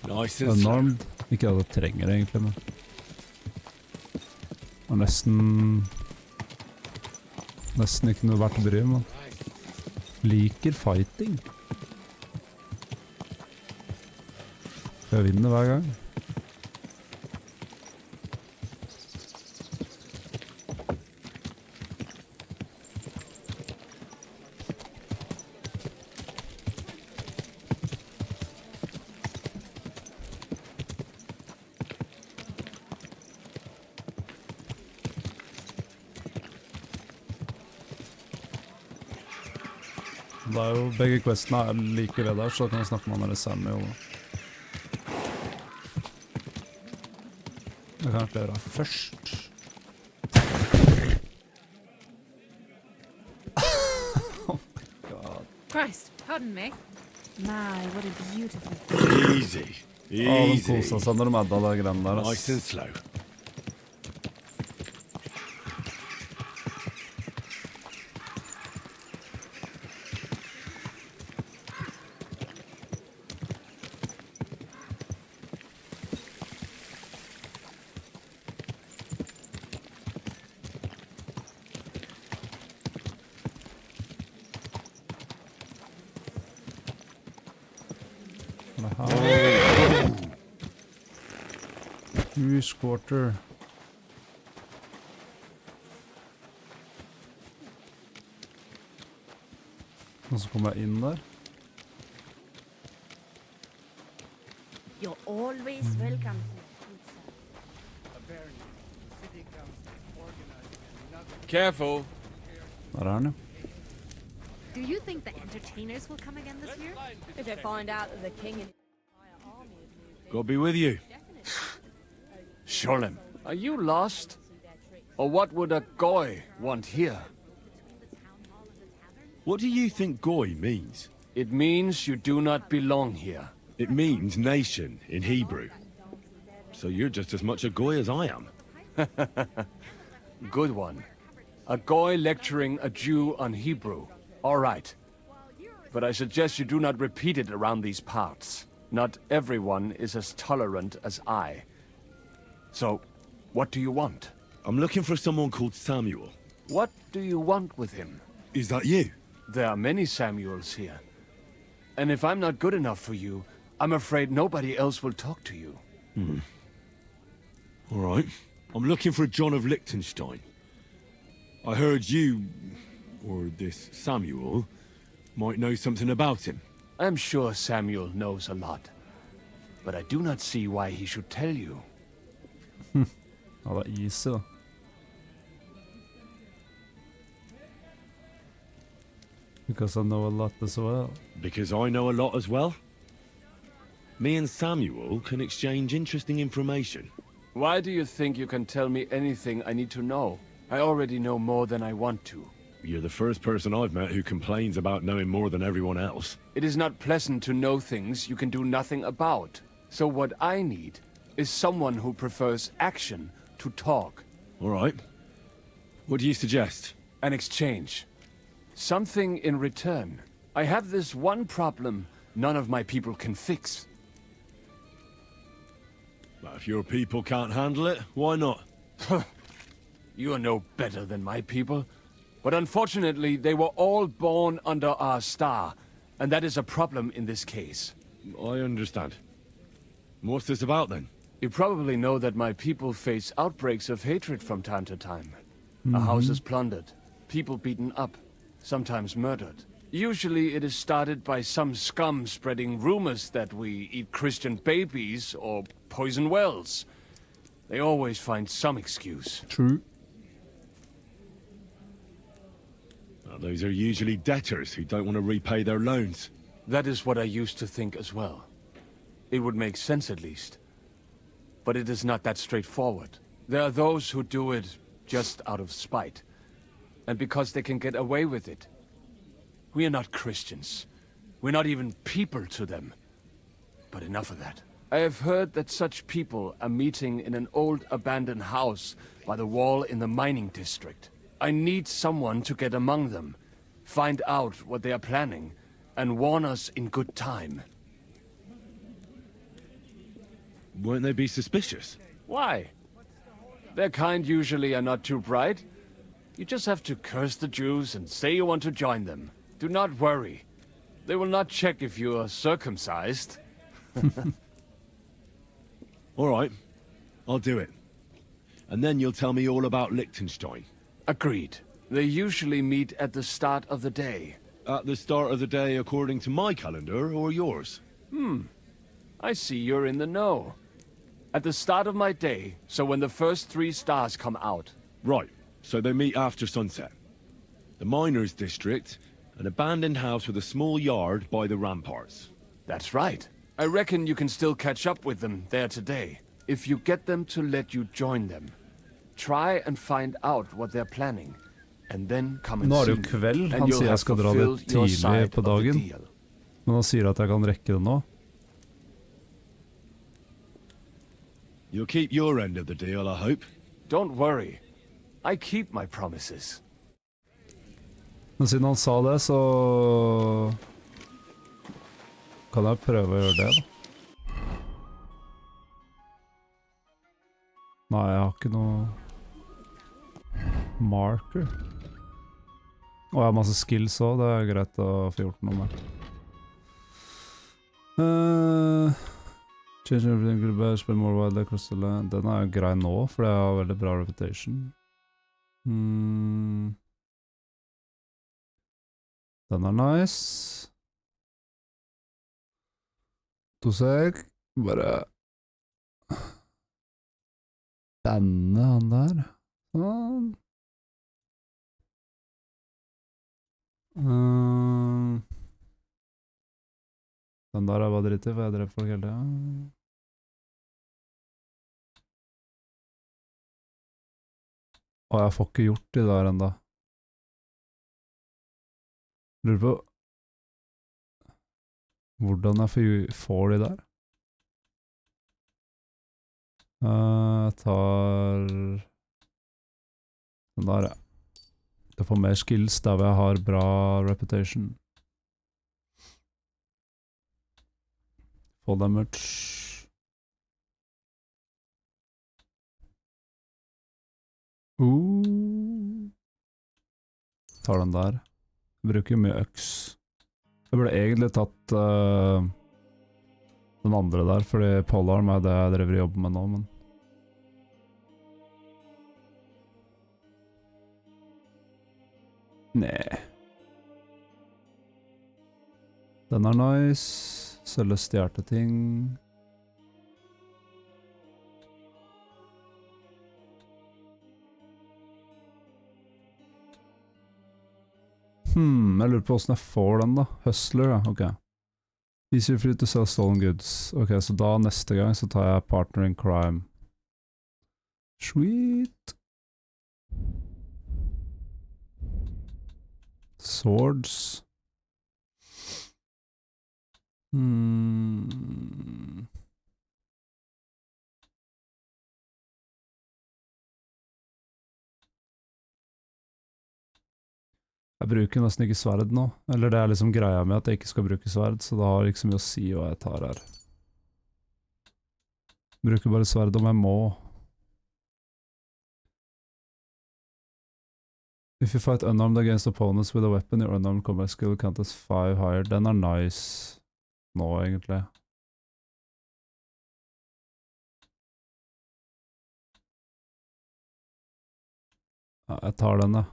Unarmed. Ikke at jeg trenger det egentlig, men det var nesten ikke noe verdt å bry meg. Liker fighting. Jeg vinner hver gang. Det er jo begge questene er like ved der, så kan jeg snakke med han eller Samuel. Det kan jeg klare først. Oh my god. Christ, pardon me. My, what a beautiful... Easy. De koset seg når de adda det greiene der. Nice and slow. Jewish quarter. Og så kommer jeg inn der. You're always welcome. Careful. Der er han, ja. Do you think the entertainers will come again this year? If they find out that the king and God be with you. Sholem, are you lost? Or what would a goy want here? What do you think goy means? It means you do not belong here. It means nation in Hebrew. So you're just as much a goy as I am. Good one. A goy lecturing a Jew on Hebrew. All right. But I suggest you do not repeat it around these parts. Not everyone is as tolerant as I. So, what do you want? I'm looking for someone called Samuel. What do you want with him? Is that you? There are many Samuels here. And if I'm not good enough for you, I'm afraid nobody else will talk to you. All right. I'm looking for John of Liechtenstein. I heard you, or this Samuel, might know something about him. I'm sure Samuel knows a lot. But I do not see why he should tell you. Ja, det er easy da. Because I know a lot as well. Because I know a lot as well? Me and Samuel can exchange interesting information. Why do you think you can tell me anything I need to know? I already know more than I want to. You're the first person I've met who complains about knowing more than everyone else. It is not pleasant to know things you can do nothing about. So what I need is someone who prefers action to talk. All right. What do you suggest? An exchange. Something in return. I have this one problem none of my people can fix. But if your people can't handle it, why not? You are no better than my people. But unfortunately, they were all born under our star, and that is a problem in this case. I understand. What's this about, then? You probably know that my people face outbreaks of hatred from time to time. A house is plundered, people beaten up, sometimes murdered. Usually it is started by some scum spreading rumors that we eat Christian babies or poison wells. They always find some excuse. True. Those are usually debtors who don't want to repay their loans. That is what I used to think as well. It would make sense at least. But it is not that straightforward. There are those who do it just out of spite. And because they can get away with it. We are not Christians. We're not even people to them. But enough of that. I have heard that such people are meeting in an old abandoned house by the wall in the mining district. I need someone to get among them, find out what they are planning, and warn us in good time. Won't they be suspicious? Why? Their kind usually are not too bright. You just have to curse the Jews and say you want to join them. Do not worry. They will not check if you are circumcised. All right, I'll do it. And then you'll tell me all about Liechtenstein. Agreed. They usually meet at the start of the day. At the start of the day according to my calendar, or yours? I see you're in the know. At the start of my day, so when the first 3 stars come out. Right, so they meet after sunset. The miners' district, an abandoned house with a small yard by the ramparts. That's right. I reckon you can still catch up with them there today, if you get them to let you join them. Try and find out what they're planning, and then come and Nå er see det jo kveld, me, han and you'll sier jeg have skal dra det fulfilled your tidlig side på of the dagen. deal. Men han sier at jeg kan rekke det nå. You'll keep your end of the deal, I hope. Don't worry. I keep my promises. Men siden han sa det, så kan jeg prøve å gjøre det, da. Nei, jeg har ikke noe marker. Og jeg har masse skills også, det er greit å få gjort noe med. Change everything, good spend more wild across the land. Den er grei nå, for det har veldig bra reputation. Den er nice. To sek. Bare banne han der. Sånn. Den der er bare dritt i, for jeg drev folk hele tiden. Og jeg får ikke gjort de der enda. Lurer på hvordan jeg får de der. Jeg tar den der, ja. Jeg får mer skills der hvor jeg har bra reputation. Full damage. Tar den der. Bruker mye øks. Jeg burde egentlig tatt den andre der, fordi polearm er det jeg driver og jobber med nå, men... Nei. Den er nice. Selge stjerte ting. Jeg lurer på hvordan jeg får den da. Hustler, ja, ok. Easier for you to sell stolen goods. Ok, så da neste gang så tar jeg partner in crime. Sweet. Swords. Jeg bruker nesten ikke sverd nå, eller det er liksom greia med at jeg ikke skal bruke sverd, så det har ikke så mye å si hva jeg tar her. Jeg bruker bare sverd om jeg må. If you fight unarmed against opponents with a weapon, your unarmed combat skill count as 5 higher. Den er nice nå, egentlig. Ja, jeg tar den, da.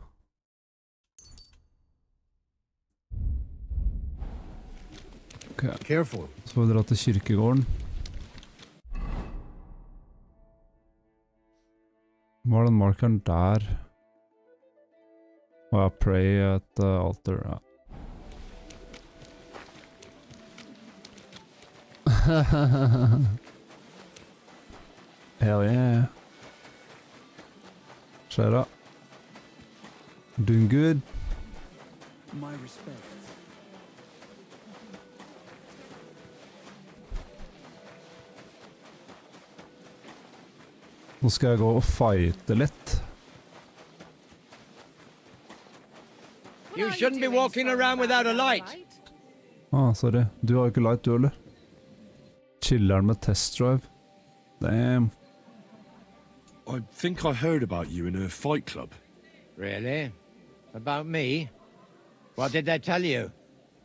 Careful. Så får vi dra til kirkegården. Hva er den markeren der? Pray at the altar. Ja. Hell yeah. Shut up. Doing good. My respect. Nå skal jeg gå og fighte litt. You shouldn't be walking around without a light. Sorry. Du har jo ikke light, du heller. Chiller'n med test drive. Damn. I think I heard about you in a fight club. Really? About me? What did they tell you?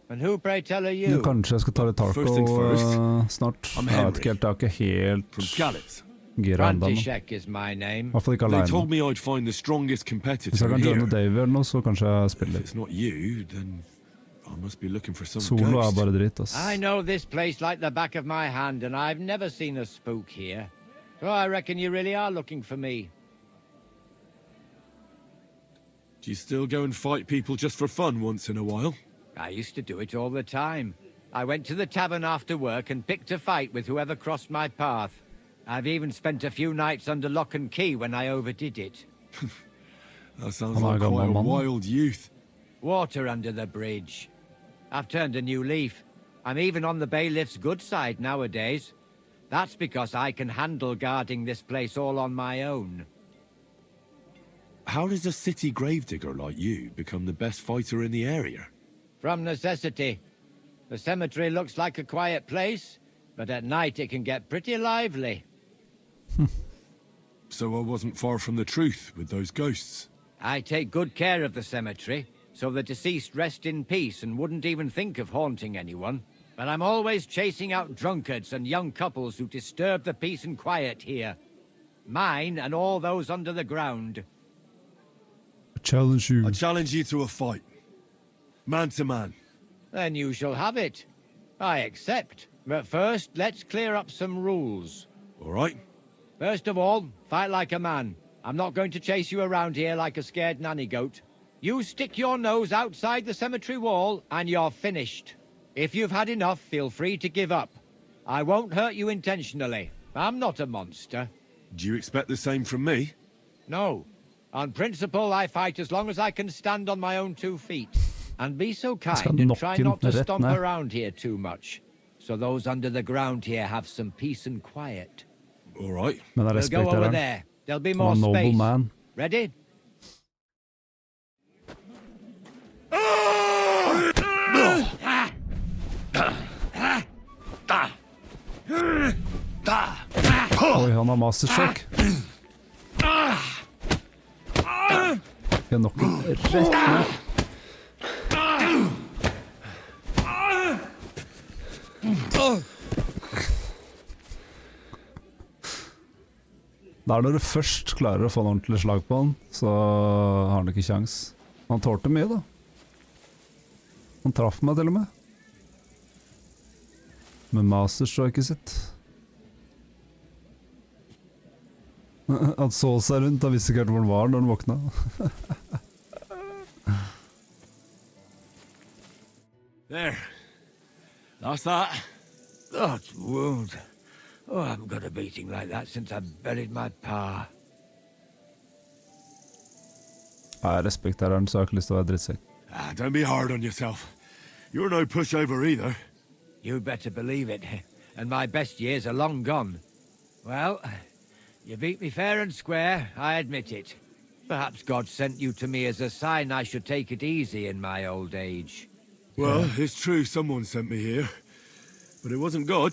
And who, pray tell, are Ja, you? kanskje jeg skal ta litt First things first, snart. I'm Jeg vet Henry. ikke helt, jeg har ikke helt From Skalitz. gira enda nå. František is my name. I hvert fall ikke They alene. told me I'd find the strongest Hvis jeg competitor kan here. joine Davey eller noe, så kanskje jeg If spiller. it's not you, then I must be looking for some Solo er ghost. bare dritt, ass. I know this place like the back of my hand, and I've never seen a spook here. So I reckon you really are looking for me. Do you still go and fight people just for fun once in a while? I used to do it all the time. I went to the tavern after work and picked a fight with whoever crossed my path. I've even spent a few nights under lock and key when I overdid it. That sounds Oh my like God, quite a Mama. wild youth. Water under the bridge. I've turned a new leaf. I'm even on the bailiff's good side nowadays. That's because I can handle guarding this place all on my own. How does a city gravedigger like you become the best fighter in the area? From necessity. The cemetery looks like a quiet place, but at night it can get pretty lively. So I wasn't far from the truth with those ghosts. I take good care of the cemetery, so the deceased rest in peace and wouldn't even think of haunting anyone. But I'm always chasing out drunkards and young couples who disturb the peace and quiet here. Mine and all those under the ground. I challenge you. I challenge you to a fight. Man to man. Then you shall have it. I accept. But first, let's clear up some rules. All right. First of all, fight like a man. I'm not going to chase you around here like a scared nanny goat. You stick your nose outside the cemetery wall, and you're finished. If you've had enough, feel free to give up. I won't hurt you intentionally. I'm not a monster. Do you expect the same from me? No. On principle, I fight as long as I can stand on my own 2 feet. And be so kind and try not to stomp around here too much. So those under the ground here have some peace and quiet. All right. Men jeg We'll go over respekterer there. There'll be han. more Han var noble space. man. Ready? Oi, han har masterstrike. Jeg knocker rett ned. Det er når du først klarer å få en ordentlig slag på han, så har han ikke kjangs. Han tålte mye, da. Han traff meg til og med. Med masterstriket sitt. Han så seg rundt, han visste ikke helt hvor han var når han våkna. There. That's that. That wound. Oh, I haven't got a beating like that since I buried my pa. Jeg respekterer han, så jeg har ikke lyst til å være drittsekk. Don't be hard on yourself. You're no pushover either. You better believe it. And my best years are long gone. Well, you beat me fair and square, I admit it. Perhaps God sent you to me as a sign I should take it easy in my old age. Well, it's true someone sent me here. But it wasn't God.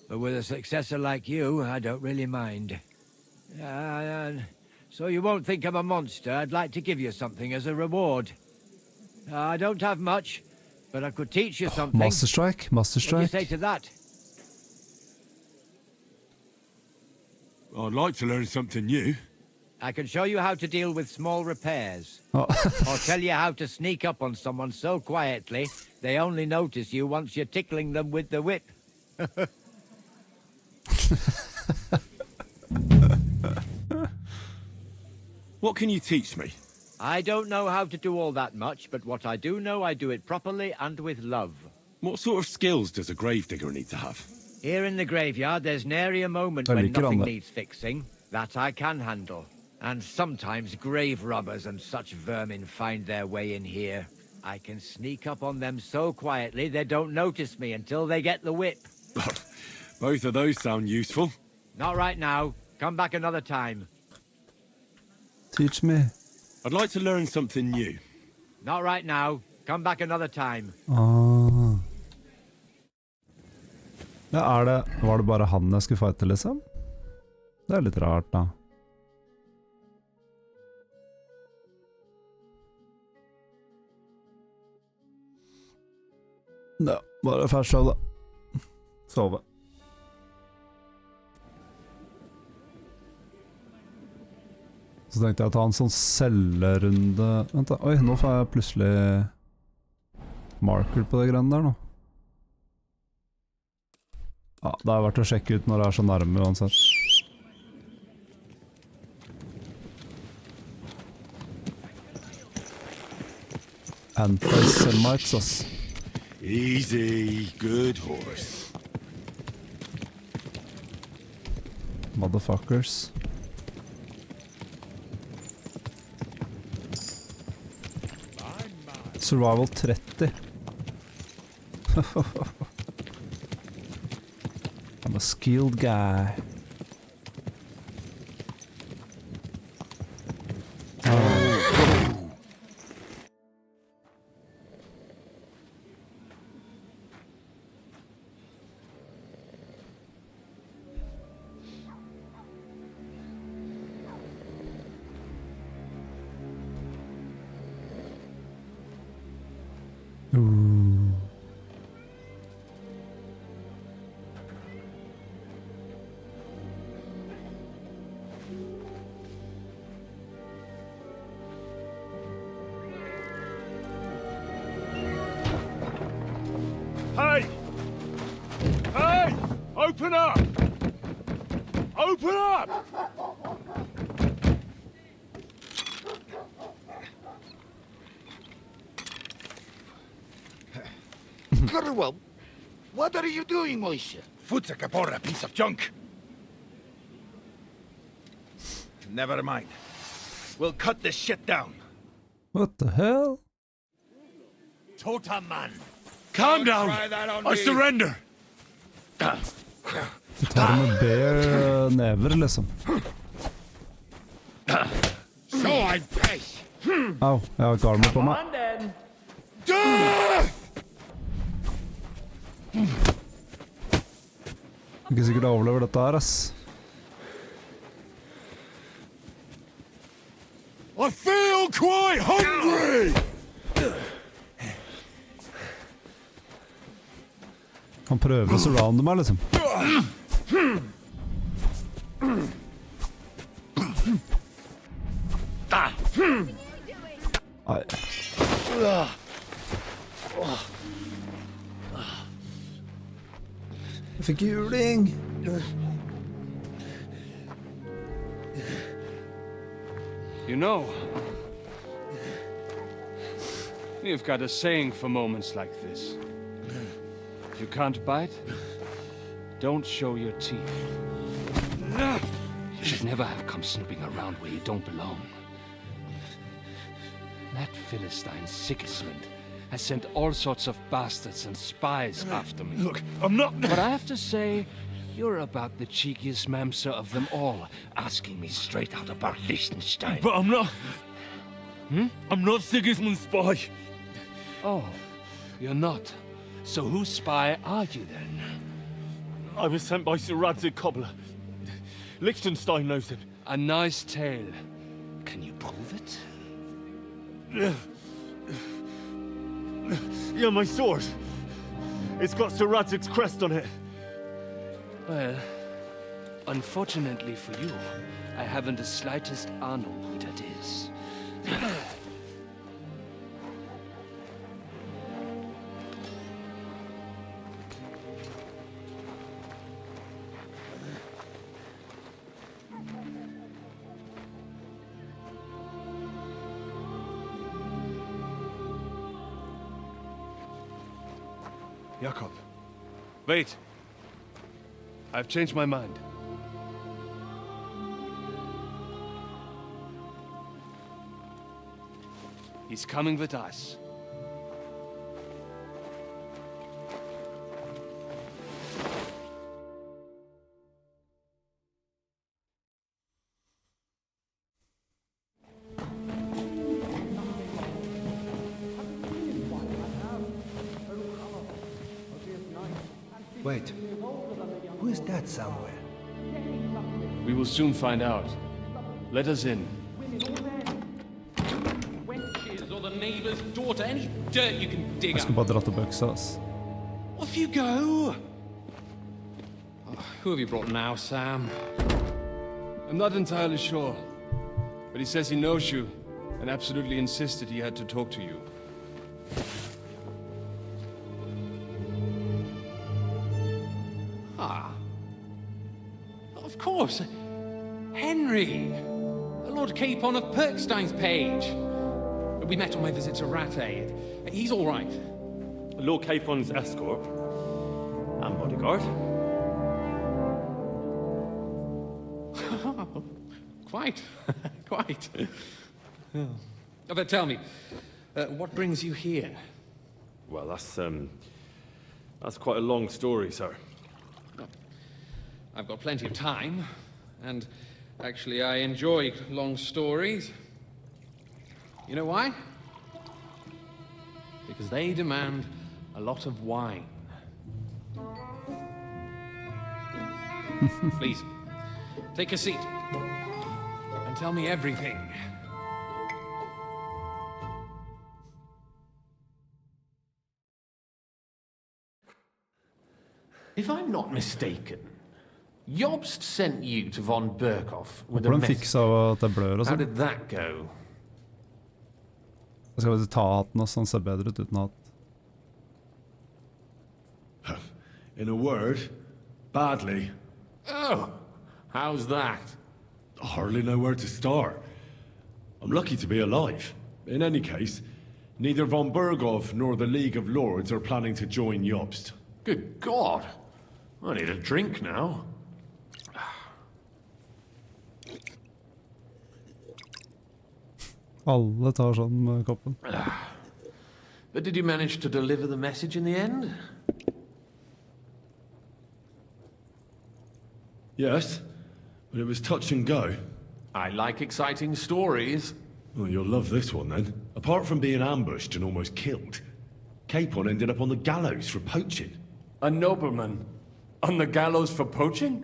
But with a successor like you, I don't really mind. So you won't think I'm a monster. I'd like to give you something as a reward. I don't have much, but I could teach you something. Master strike, master What do you say strike. to that? I'd like to learn something new. I can show you how to deal with small repairs. Oh. Or tell you how to sneak up on someone so quietly, they only notice you once you're tickling them with the whip. What can you teach me? I don't know how to do all that much, but what I do know, I do it properly and with love. What sort of skills does a gravedigger need to have? Here in the graveyard, there's nary a moment I when like it nothing on that. needs fixing. That I can handle. And sometimes grave robbers and such vermin find their way in here. I can sneak up on them so quietly they don't notice me until they get the whip. Both of those sound useful. Not right now. Come back another time. Teach me. I'd like to learn something new. Not right now. Come back another time. Ah. Ja, var det bare han jeg skulle fighte, liksom? Det er litt rart, da. Ja, bare først sove. Sove. Så tenkte jeg å ta en sånn cellerunde. Vent da, oi, nå får jeg plutselig marker på det greiene der nå. Ja, det er verdt å sjekke ut når det er så nærme uansett. Anti-Semites, ass. Easy, good horse. Motherfuckers. Survival 30. I'm a skilled guy. Hey! Hey! Open up! Open up! Well, what are you doing, Moishe? Foot's a caporra piece of junk. Never mind. We'll cut this shit down. What the hell? Totem man. Calm down! I surrender! Vi tar det med bare never, liksom. So I pass. Au, jeg har ikke armer på meg. Ikke sikkert jeg overlever dette her, ass. I feel quite hungry! Han prøver å surrounde meg, liksom. Nei. Jeg fikk juling. You know, you've got a saying for moments like this. If you can't bite, don't show your teeth. You should never have come snooping around where you don't belong. That Philistine Sigismund has sent all sorts of bastards and spies after me. Look, I'm not... But I have to say, you're about the cheekiest mamser of them all, asking me straight out about Liechtenstein. But I'm not... I'm not Sigismund's spy. Oh, you're not? So whose spy are you then? I was sent by Sir Radzig Cobbler. Liechtenstein knows him. A nice tale. Can you prove it? Yeah, my sword. It's got Sir Radzig's crest on it. Well, unfortunately for you, I haven't the slightest ahnung who that is. Jakob. Wait. I've changed my mind. He's coming with us. Wait. Who is that somewhere? We will soon find out. Let us in. Wenches or the neighbor's daughter, any dirt you can dig Jeg up. skal bare dra til bøksa, ass. Off you go! Oh, who have you brought now, Sam? I'm not entirely sure, but he says he knows you and absolutely insisted he had to talk to you. Ah. Of course. Henry. Lord Capon of Perkstein's page. We met on my visit to Rattay. He's all right. Lord Capon's escort and bodyguard. Quite. Quite. Oh. But tell me, what brings you here? Well, that's quite a long story, sir. I've got plenty of time, and actually I enjoy long stories. You know why? Because they demand a lot of wine. Please, take a seat and tell me everything. If I'm not mistaken, Jobst sent you to von Berkhoff with a Hvordan message. fiksa av at jeg blør og How sånn? did that go? Jeg skal bare ta hatten og sånn, ser bedre ut uten hatt. In a word, badly. Oh, how's that? I hardly know where to start. I'm lucky to be alive. In any case, neither von Berghoff nor the League of Lords are planning to join Jobst. Good God. I need a drink now. Alle tar sånn med koppen. But did you manage to deliver the message in the end? Yes, but it was touch and go. I like exciting stories. Well, you'll love this one then. Apart from being ambushed and almost killed, Capon ended up on the gallows for poaching. A nobleman on the gallows for poaching?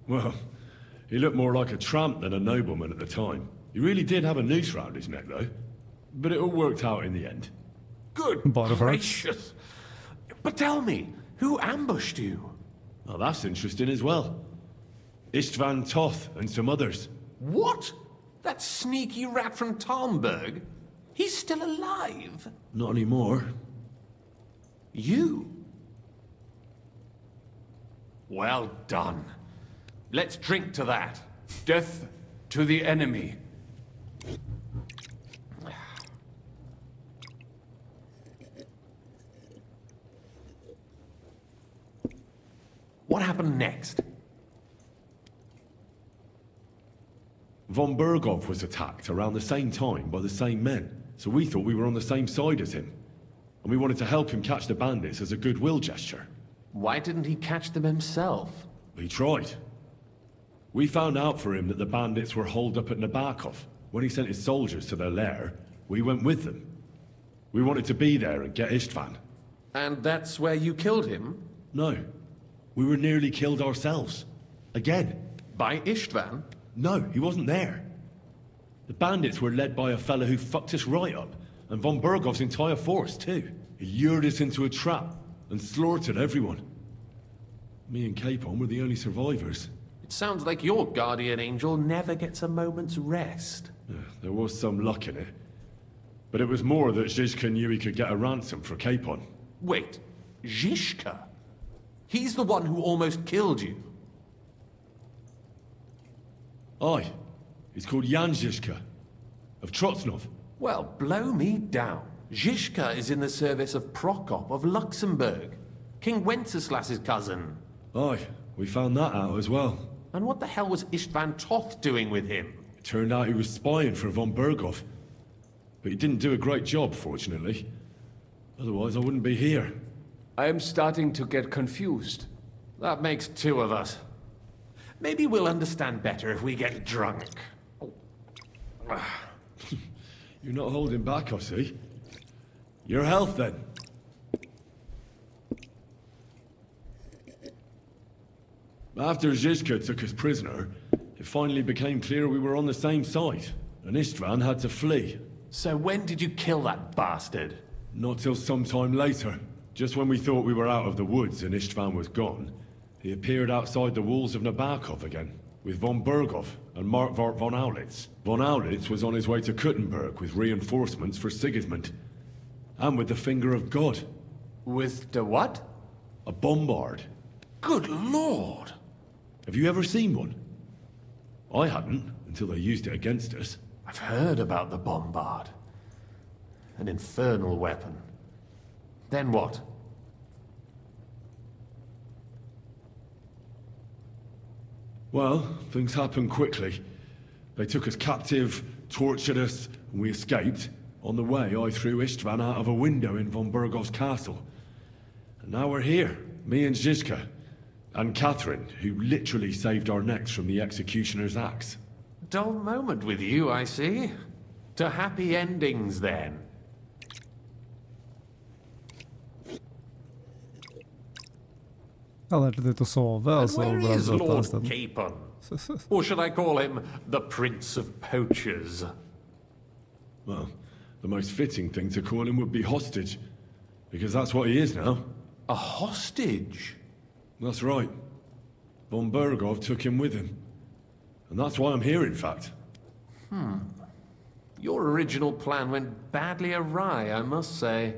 Well, he looked more like a tramp than a nobleman at the time. He really did have a noose round his neck, though. But it all worked out in the end. Good gracious. But tell me, who ambushed you? Well, that's interesting as well. Istvan Toth and some others. What? That sneaky rat from Talmberg? He's still alive? Not anymore. You? Well done. Let's drink to that. Death to the enemy. What happened next? Von Berghoff was attacked around the same time by the same men, so we thought we were on the same side as him. And we wanted to help him catch the bandits as a goodwill gesture. Why didn't he catch them himself? He tried. We found out for him that the bandits were holed up at Nabokov. When he sent his soldiers to their lair, we went with them. We wanted to be there and get Istvan. And that's where you killed him? No. We were nearly killed ourselves. Again. By Istvan? No, he wasn't there. The bandits were led by a fella who fucked us right up, and von Berghoff's entire force, too. He lured us into a trap and slaughtered everyone. Me and Capon were the only survivors. It sounds like your guardian angel never gets a moment's rest. There was some luck in it. But it was more that Zizka knew he could get a ransom for Capon. Wait, Zizka? He's the one who almost killed you. He's called Jan Zizka, of Trotsnov. Well, blow me down. Zizka is in the service of Prokop of Luxembourg, King Wenceslas's cousin. Aye, we found that out as well. And what the hell was Istvan Toth doing with him? It turned out he was spying for von Berghoff. But he didn't do a great job, fortunately. Otherwise, I wouldn't be here. I am starting to get confused. That makes two of us. Maybe we'll understand better if we get drunk. You're not holding back, I see. Your health, then. After Zizka took us prisoner, it finally became clear we were on the same side, and Istvan had to flee. So when did you kill that bastard? Not till some time later. Just when we thought we were out of the woods and Istvan was gone, he appeared outside the walls of Nabokov again, with von Berghoff and Markvart von Aulitz. Von Aulitz was on his way to Kuttenberg with reinforcements for Sigismund. And with the finger of God. With the what? A bombard. Good lord! Have you ever seen one? I hadn't, until they used it against us. I've heard about the bombard. An infernal weapon. Then what? Well, things happened quickly. They took us captive, tortured us, and we escaped. On the way, I threw Istvan out of a window in von Berghoff's castle. And now we're here, me and Zizka. And Catherine, who literally saved our necks from the executioner's axe. Dull moment with you, I see. To happy endings, then. Han er til ute å sove, And altså. where ble is han dødt av Lord stedet. Capon? Or should I call him the Prince of Poachers? Well, the most fitting thing to call him would be hostage. Because that's what he is now. A hostage? That's right. Von Berghoff took him with him. And that's why I'm here, in fact. Your original plan went badly awry, I must say.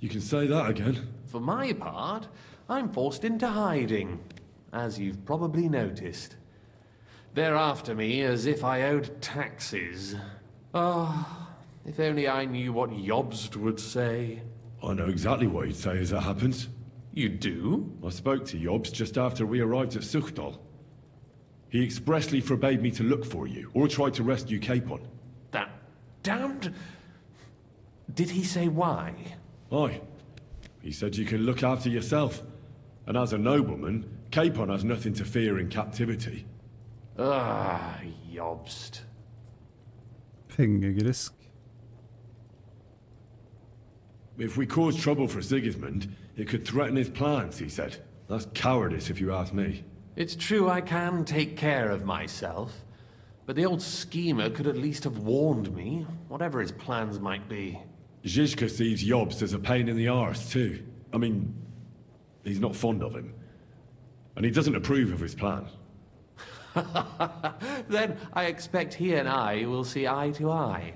You can say that again. For my part, I'm forced into hiding, as you've probably noticed. They're after me as if I owed taxes. Ah, if only I knew what Jobst would say. I know exactly what he'd say as it happens. You do? I spoke to Jobst just after we arrived at Suchdal. He expressly forbade me to look for you, or try to rescue Capon. That damned... Did he say why? Aye. He said you can look after yourself. And as a nobleman, Capon has nothing to fear in captivity. Ah, Jobst. Pengegrisk. If we cause trouble for Sigismund, it could threaten his plans, he said. That's cowardice, if you ask me. It's true I can take care of myself, but the old schemer could at least have warned me, whatever his plans might be. Zizka sees Jobst as a pain in the arse, too. I mean, he's not fond of him. And he doesn't approve of his plan. Then I expect he and I will see eye to eye.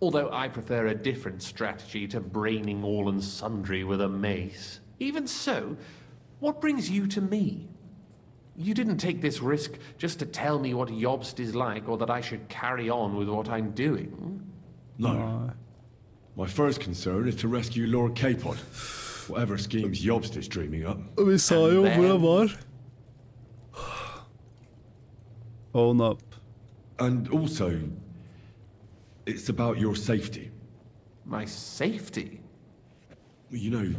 Although I prefer a different strategy to braining all and sundry with a mace. Even so, what brings you to me? You didn't take this risk just to tell me what Jobst is like, or that I should carry on with what I'm doing. No. My first concern is to rescue Lord Capon. Whatever schemes Jobst is dreaming up. Vi sa jo hvor han var. Own up. And also, it's about your safety. My safety? You know,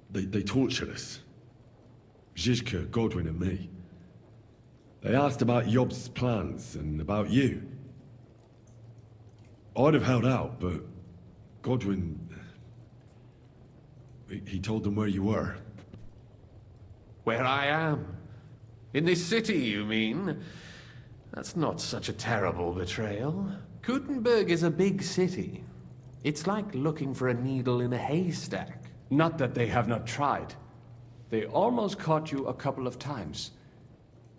they tortured us. Zizka, Godwin and me. They asked about Jobst's plans and about you. I'd have held out, but Godwin... He told them where you were. Where I am? In this city, you mean? That's not such a terrible betrayal. Kuttenberg is a big city. It's like looking for a needle in a haystack. Not that they have not tried. They almost caught you a couple of times.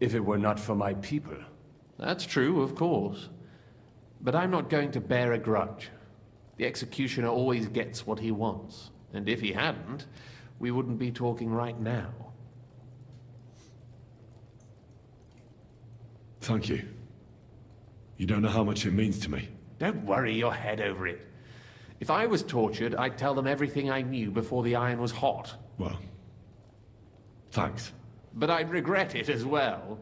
If it were not for my people. That's true, of course. But I'm not going to bear a grudge. The executioner always gets what he wants. And if he hadn't, we wouldn't be talking right now. Thank you. You don't know how much it means to me. Don't worry your head over it. If I was tortured, I'd tell them everything I knew before the iron was hot. Well, thanks. But I'd regret it as well.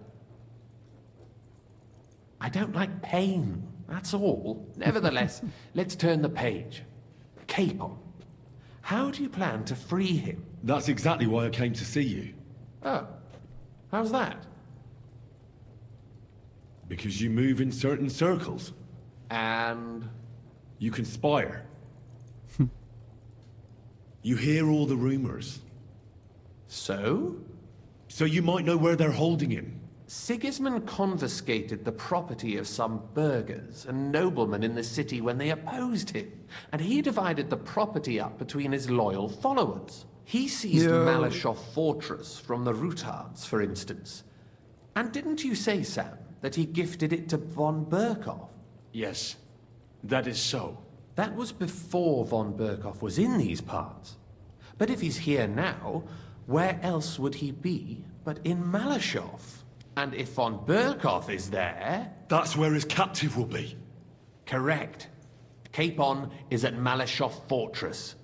I don't like pain, that's all. Nevertheless, let's turn the page. Capon. How do you plan to free him? That's exactly why I came to see you. Oh, how's that? Because you move in certain circles. And? You conspire. You hear all the rumors. So? So you might know where they're holding him. Sigismund confiscated the property of some burghers and noblemen in the city when they opposed him, and he divided the property up between his loyal followers. He seized Malashov Fortress from the Rutards, for instance. And didn't you say, Sam, that he gifted it to von Berkhoff? Yes, that is so. That was before von Berkhoff was in these parts. But if he's here now, where else would he be but in Malashov? And if von Berkhoff is there... That's where his captive will be. Correct. Capon is at Malashov Fortress.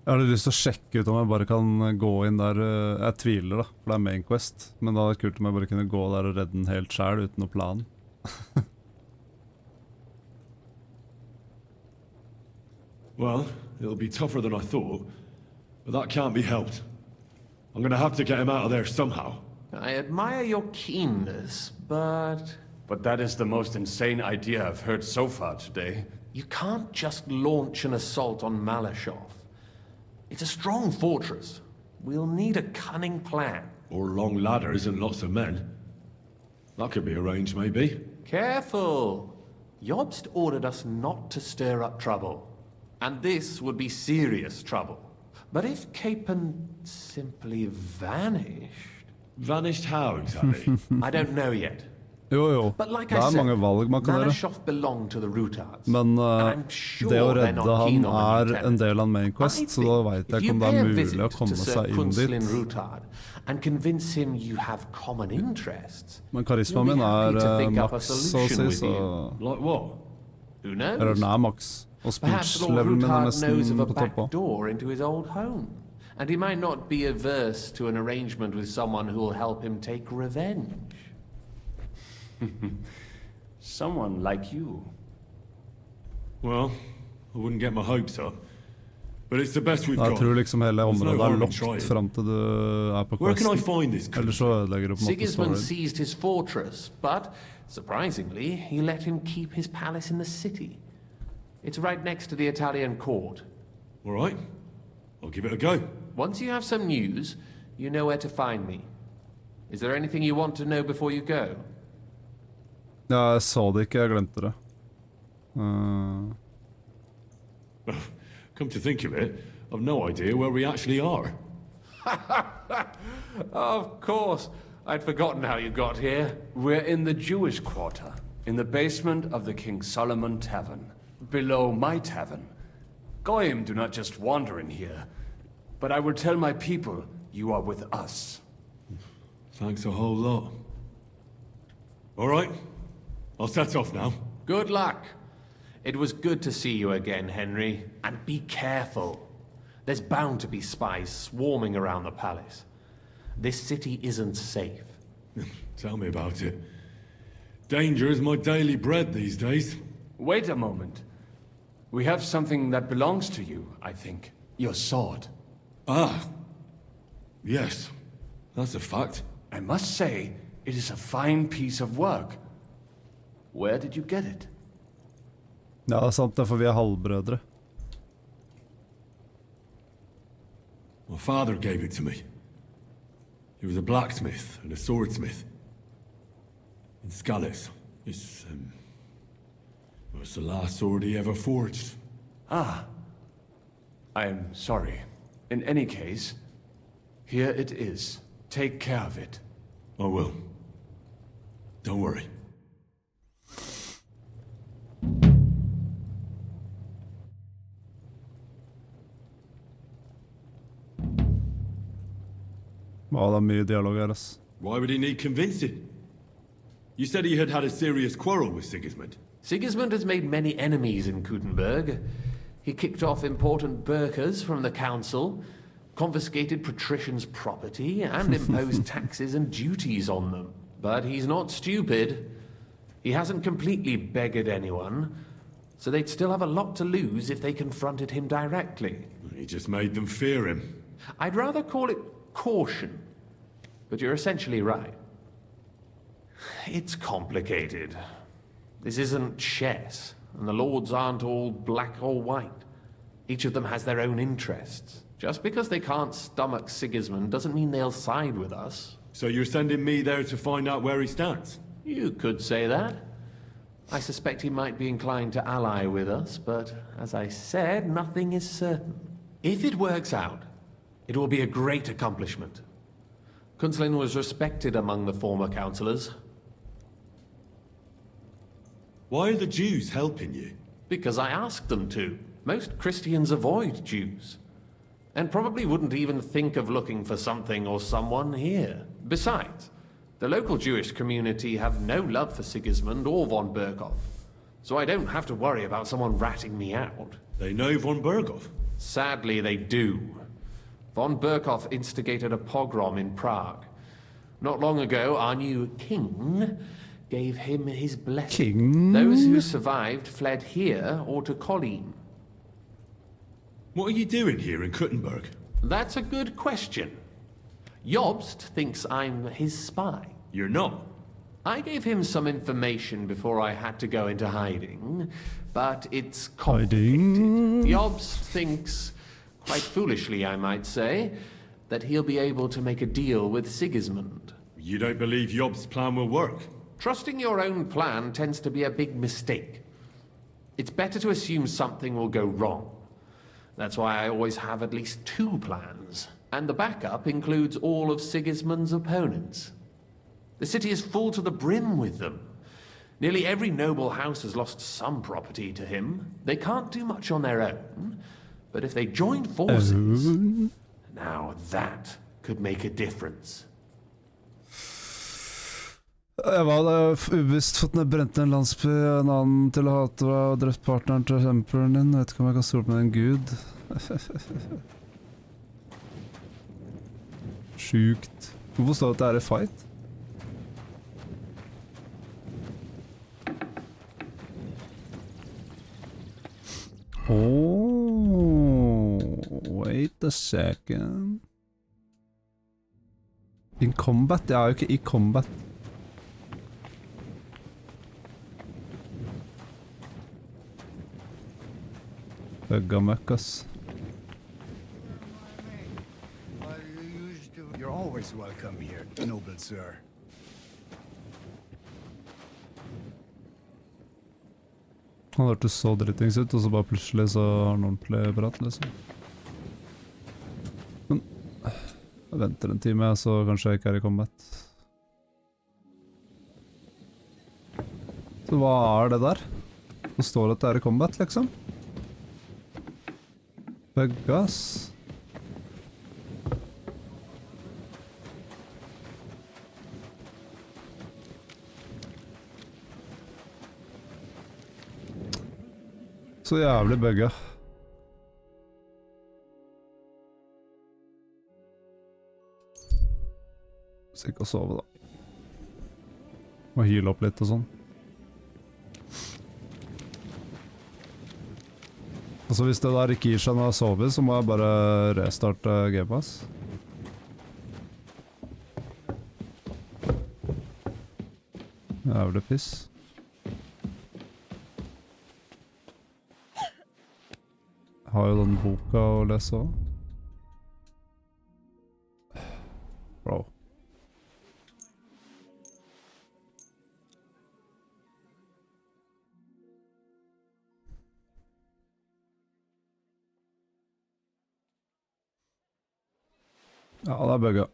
Jeg hadde lyst til å sjekke ut om jeg bare kan gå inn der. Jeg tviler da, for det er main quest. Men da er det kult om jeg bare kunne gå der og redde den helt selv uten noe plan. Well, it'll be tougher than I thought, but that can't be helped. I'm gonna have to get him out of there somehow. I admire your keenness, but... But that is the most insane idea I've heard so far today. You can't just launch an assault on Malashov. It's a strong fortress. We'll need a cunning plan. Or long ladders and lots of men. That could be arranged, maybe. Careful! Jobst ordered us not to stir up trouble. And this would be serious trouble. But if Capon simply vanished... Vanished how, exactly? I don't know yet. Jo. But like Det I er said, mange valg man kan gjøre. Malashov belonged to the Rutards. Men sure det å they're redde not keen han on the er en del av main quest, så da vet jeg ikke om det er mulig å komme seg inn dit. Rutard and convince him you have common interests. Men karismaen min er maks, så å si, så... Like what? Who knows? Eller den er maks. Og speech-levelen min er nesten på toppen. Door into his old home. And he might not be averse to an arrangement with someone who will help him take revenge. Someone like you. Well, I wouldn't get my hopes up. But it's the best we've got. Jeg tror liksom hele området er lokt frem til du er på Where can I questen. find this? Eller så ødelegger du på en måte Sigismund storyen. seized his fortress, but surprisingly, he let him keep his palace in the city. It's right next to the Italian court. All right. I'll give it a go. Once you have some news, you know where to find me. Is there anything you want to know before you go? Ja, jeg så det ikke, jeg glemte det. Come to think of it, I've no idea where we actually are. Of course. I'd forgotten how you got here. We're in the Jewish quarter, in the basement of the King Solomon Tavern, below my tavern. Goyim do not just wander in here, but I will tell my people you are with us. Thanks a whole lot. All right, I'll set off now. Good luck. It was good to see you again, Henry. And be careful. There's bound to be spies swarming around the palace. This city isn't safe. Tell me about it. Danger is my daily bread these days. Wait a moment. We have something that belongs to you, I think. Your sword. Ah. Yes. That's a fact. I must say, it is a fine piece of work. Where did you get it? Ja, det er sant, det er for vi er halvbrødre. My father gave it to me. He was a blacksmith and a swordsmith. In Skalitz. It's the last sword he ever forged. Ah. I am sorry. In any case, here it is. Take care of it. I will. Don't worry. Ja, det er mye dialog her, ass. Why would he need convincing? You said he had had a serious quarrel with Sigismund. Sigismund has made many enemies in Kuttenberg. He kicked off important burghers from the council, confiscated patricians' property, and imposed taxes and duties on them. But he's not stupid. He hasn't completely beggared anyone, so they'd still have a lot to lose if they confronted him directly. He just made them fear him. I'd rather call it caution, but you're essentially right. It's complicated. This isn't chess, and the lords aren't all black or white. Each of them has their own interests. Just because they can't stomach Sigismund doesn't mean they'll side with us. So you're sending me there to find out where he stands? You could say that. I suspect he might be inclined to ally with us, but as I said, nothing is certain. If it works out, it will be a great accomplishment. Kunzlin was respected among the former councillors. Why are the Jews helping you? Because I asked them to. Most Christians avoid Jews, and probably wouldn't even think of looking for something or someone here. Besides, the local Jewish community have no love for Sigismund or von Berkhoff, so I don't have to worry about someone ratting me out. They know von Berkhoff? Sadly, they do. Von Berkhoff instigated a pogrom in Prague. Not long ago, our new king gave him his blessing. King? Those who survived fled here or to Kolin. What are you doing here in Kuttenberg? That's a good question. Jobst thinks I'm his spy. You're not. I gave him some information before I had to go into hiding, but it's complicated. Jobst thinks, quite foolishly I might say, that he'll be able to make a deal with Sigismund. You don't believe Jobst's plan will work? Trusting your own plan tends to be a big mistake. It's better to assume something will go wrong. That's why I always have at least 2 plans, and the backup includes all of Sigismund's opponents. The city is full to the brim with them. Nearly every noble house has lost some property to him. They can't do much on their own, but if they join forces, now that could make a difference. Jeg hadde ubevisst fått ned brent en landsby, en annen til å hate deg og drept partneren til emperøren din. Jeg vet ikke om jeg kan stole på en gud. Sjukt. Hvorfor står det at det er i fight? Wait a second. In combat? Jeg er jo ikke i combat. Buggamøkkas. You're always welcome here, noble sir. Han hørtes så drittings ut, og så bare plutselig så har han ordentlig prat, liksom. Men jeg venter en time, så kanskje jeg ikke er i combat. Så hva er det der? Det står at det er i combat, liksom. Buggas. Så jævlig bugga. Sikkert å sove da. Og heale opp litt og sånn. Altså hvis det der ikke gir seg når jeg sover, så må jeg bare restarte Game-Pass. Jævlig piss. Jeg har jo den boka å lese også. Bro. Ja, det er bugga.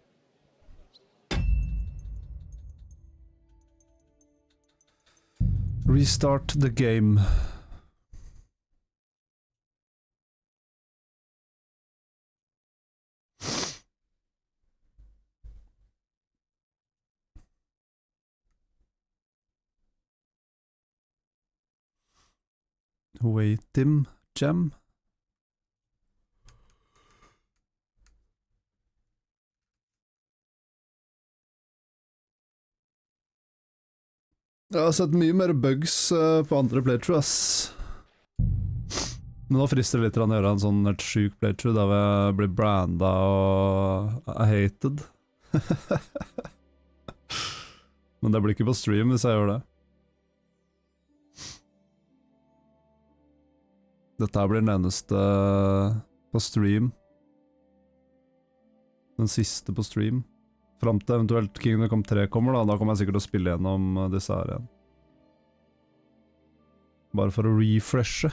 Restart the game. Waitim Gem. Jeg har sett mye mer bugs på andre playthrough, ass. Men nå frister det litt å gjøre en sånn helt syk playthrough der vi blir branda og hated. Men det blir ikke på stream hvis jeg gjør det. Dette her blir den eneste på stream. Den siste på stream. Frem til eventuelt Kingdom Come 3 kommer da kommer jeg sikkert til å spille gjennom disse her igjen. Bare for å refreshe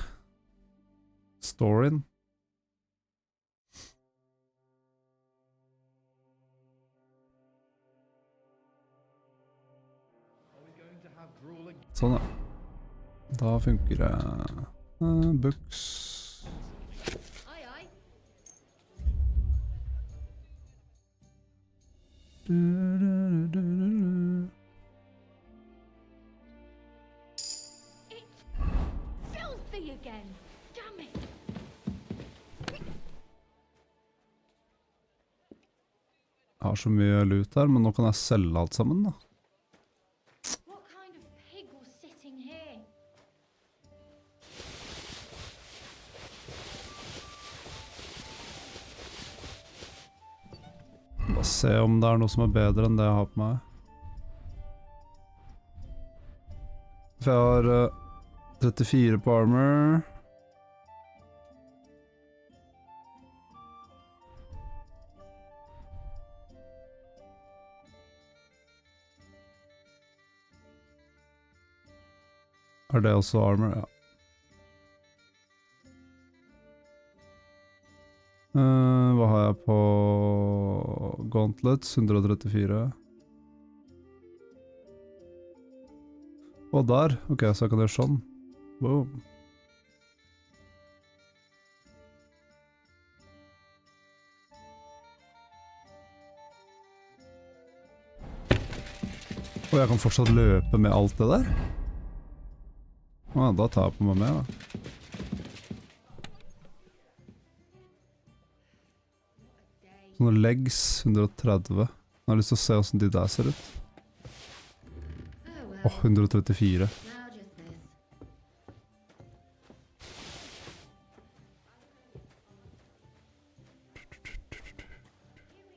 storyen. Sånn ja. Da funker det. Books. Filthy again. Damn it. Jeg har så mye lut her, men nå kan jeg selge alt sammen da. What kind of pig was sitting here? Bare se om det er noe som er bedre enn det jeg har på meg. For jeg har 34 på armor. Er det også armor? Ja. Hva har jeg på gauntlets? 134. Og der. Ok, så jeg kan gjøre sånn. Boom. Og jeg kan fortsatt løpe med alt det der? Da tar jeg på meg med da. Sånne legs, 130. Jeg har lyst til å se hvordan de der ser ut. 134.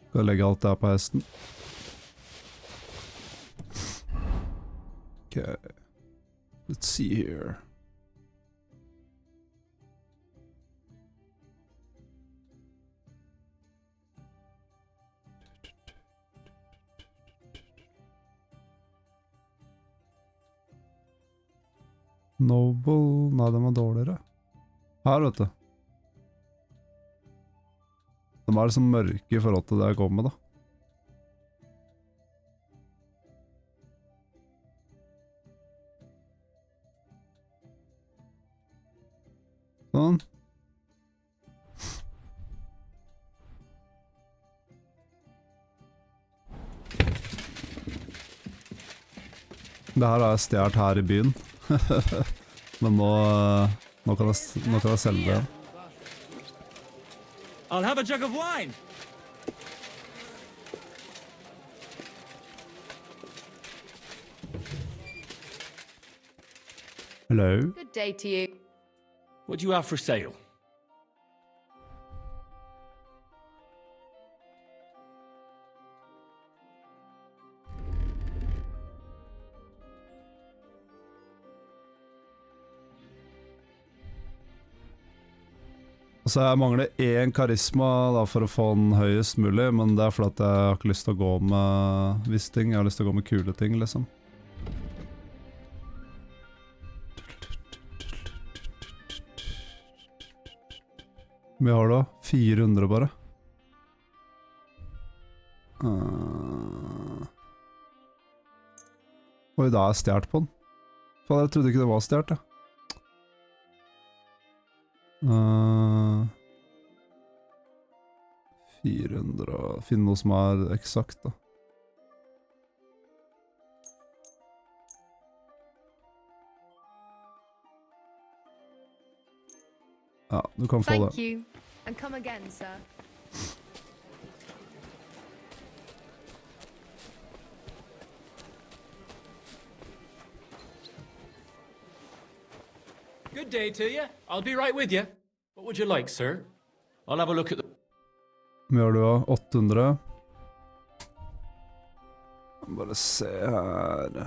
Skal jeg legge alt det her på hesten? Ok. Let's see here. Noble... Nei, den var dårligere. Her, vet du. De er liksom mørke i forhold til det jeg kommer med, da. Sånn. Det her har jeg stjert her i byen. Men nå kan jeg selge det. I'll have a jug of wine. Hello. Good day to you. What do you have for sale? Så jeg mangler én karisma da, for å få den høyest mulig, men det er fordi at jeg har ikke lyst til å gå med visse ting, jeg har lyst til å gå med kule ting, liksom. Vi har da 400 bare. Oi, da er jeg stjert på den. Faen, jeg trodde ikke det var stjert, ja. 400. Finn noe som er eksakt da. Ja, du kan få Thank det. you. And come again, sir. Good day to you. I'll be right with you. What would you like, sir? I'll have a look at the... Hva gjør du da? 800. Bare se her.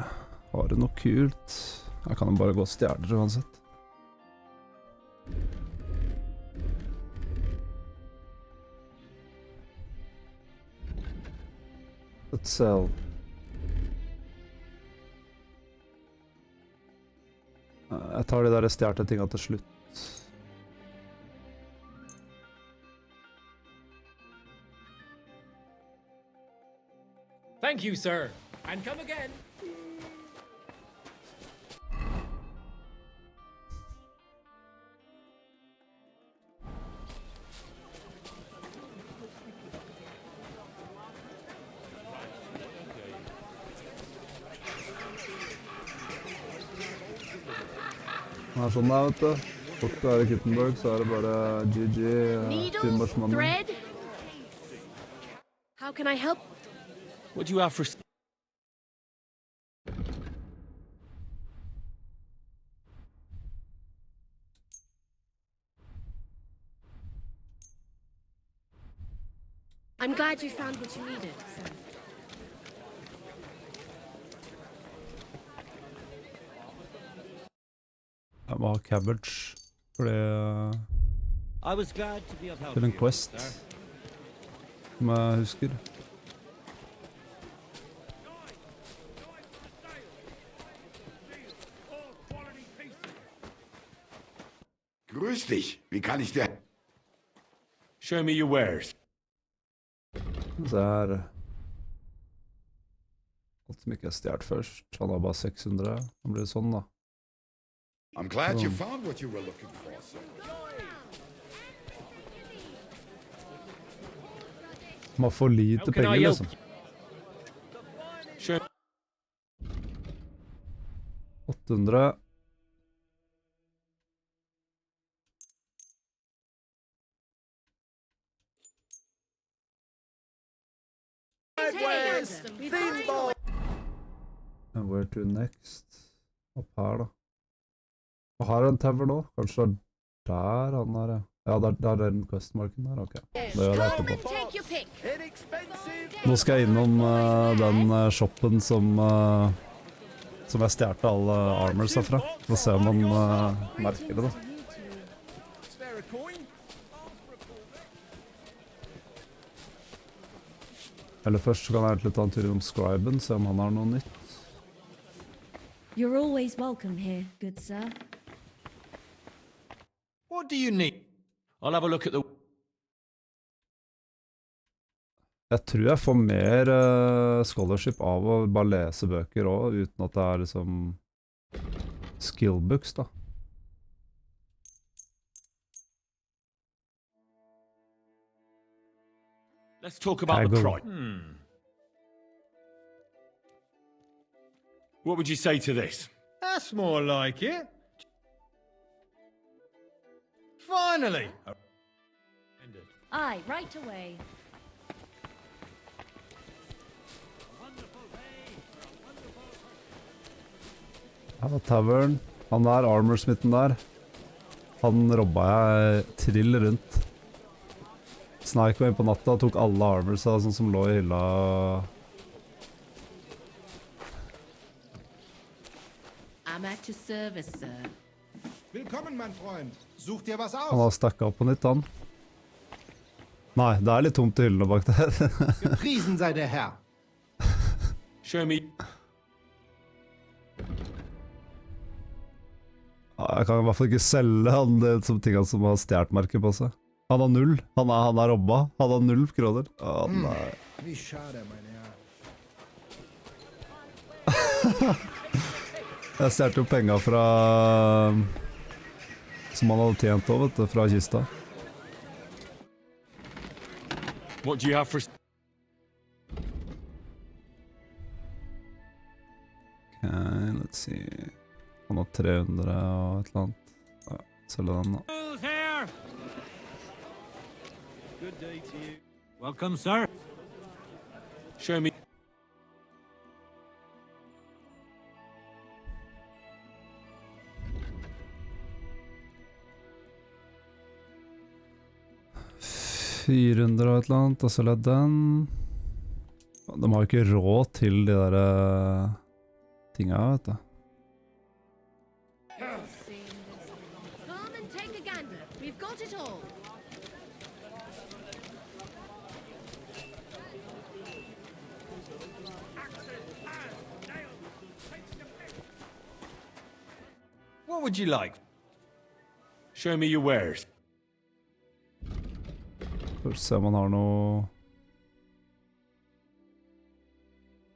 Har du noe kult? Jeg kan jo bare gå stjerner uansett. Let's sell. Jeg tar de der stjerte tingene til slutt. Thank you, sir. And come again. Det er sånn der, vet du. Borte her i Kittenberg, så er det bare GG, Timbers-mannen. Thread? How can I help? What do you have for... I'm glad you found what you needed, sir. Jeg må ha cabbage, fordi I was glad to be of help det er en to you, quest, sir. som jeg husker. Grüß dich. Wie kann ich dir... Show me your wares. Så er alt som ikke er stjert først. Han har bare 600. Han blir sånn da. I'm glad you found what you were looking for, sir. Man har for lite penger, liksom. Sure. 800. And where to next? Opp her da. Og her er en tavern også. Kanskje det er der han er, ja. Ja, der er den questmarken der, ok. Da gjør jeg det etterpå. Nå skal jeg innom den shoppen som jeg stjerte alle armorsa fra. For å se om man merker det da. Eller først så kan jeg egentlig ta en tur om Scriben, se om han har noe nytt. You're always welcome here, good sir. What do you need? I'll have a look at the... Jeg tror jeg får mer scholarship av å bare lese bøker også, uten at det er liksom skillbooks da. Let's talk about the price. What would you say to this? That's more like it. Finally! Aye, right away. Her var tavern. Han der, armorsmitten der. Han robba jeg trill rundt. Sneik meg inn på natta og tok alle armorsa sånn som lå i hylla. I'm at your service, sir. Willkommen, mein Freund. Such dir was aus. Han har stakket opp på nytt, han. Nei, det er litt tomt i hyllene bak der. Gepriesen sei der Herr. Show me. Jeg kan i hvert fall ikke selge han det som tingene som har stjertmerket på seg. Han har 0. Han er robba. Han har 0 kroner. Å, nei. Wie schade, mein Herr. Jeg stjerte jo penger fra... som han hadde tjent også, vet du, fra kista. What do you have for... Okay, let's see. Han har 300 og et eller annet. Ja, selge den da. Good day to you. Welcome, sir. Show me. $400 og et eller annet, og så ledd den. De har jo ikke råd til de der tinga, vet du. Come and take a gander. We've got it all. What would you like? Show me your wares. For å se om han har noe...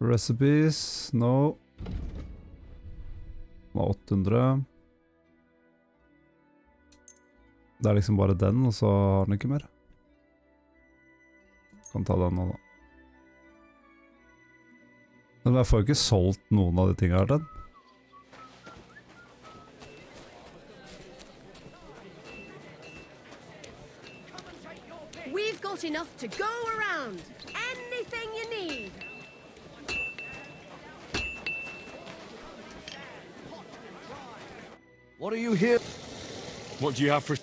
Recipes, no. Han har 800. Det er liksom bare den, og så har han ikke mer. Kan ta den nå da. Men jeg får jo ikke solgt noen av de tingene her den. We've got enough to go around. Anything you need. What are you here? What do you have for...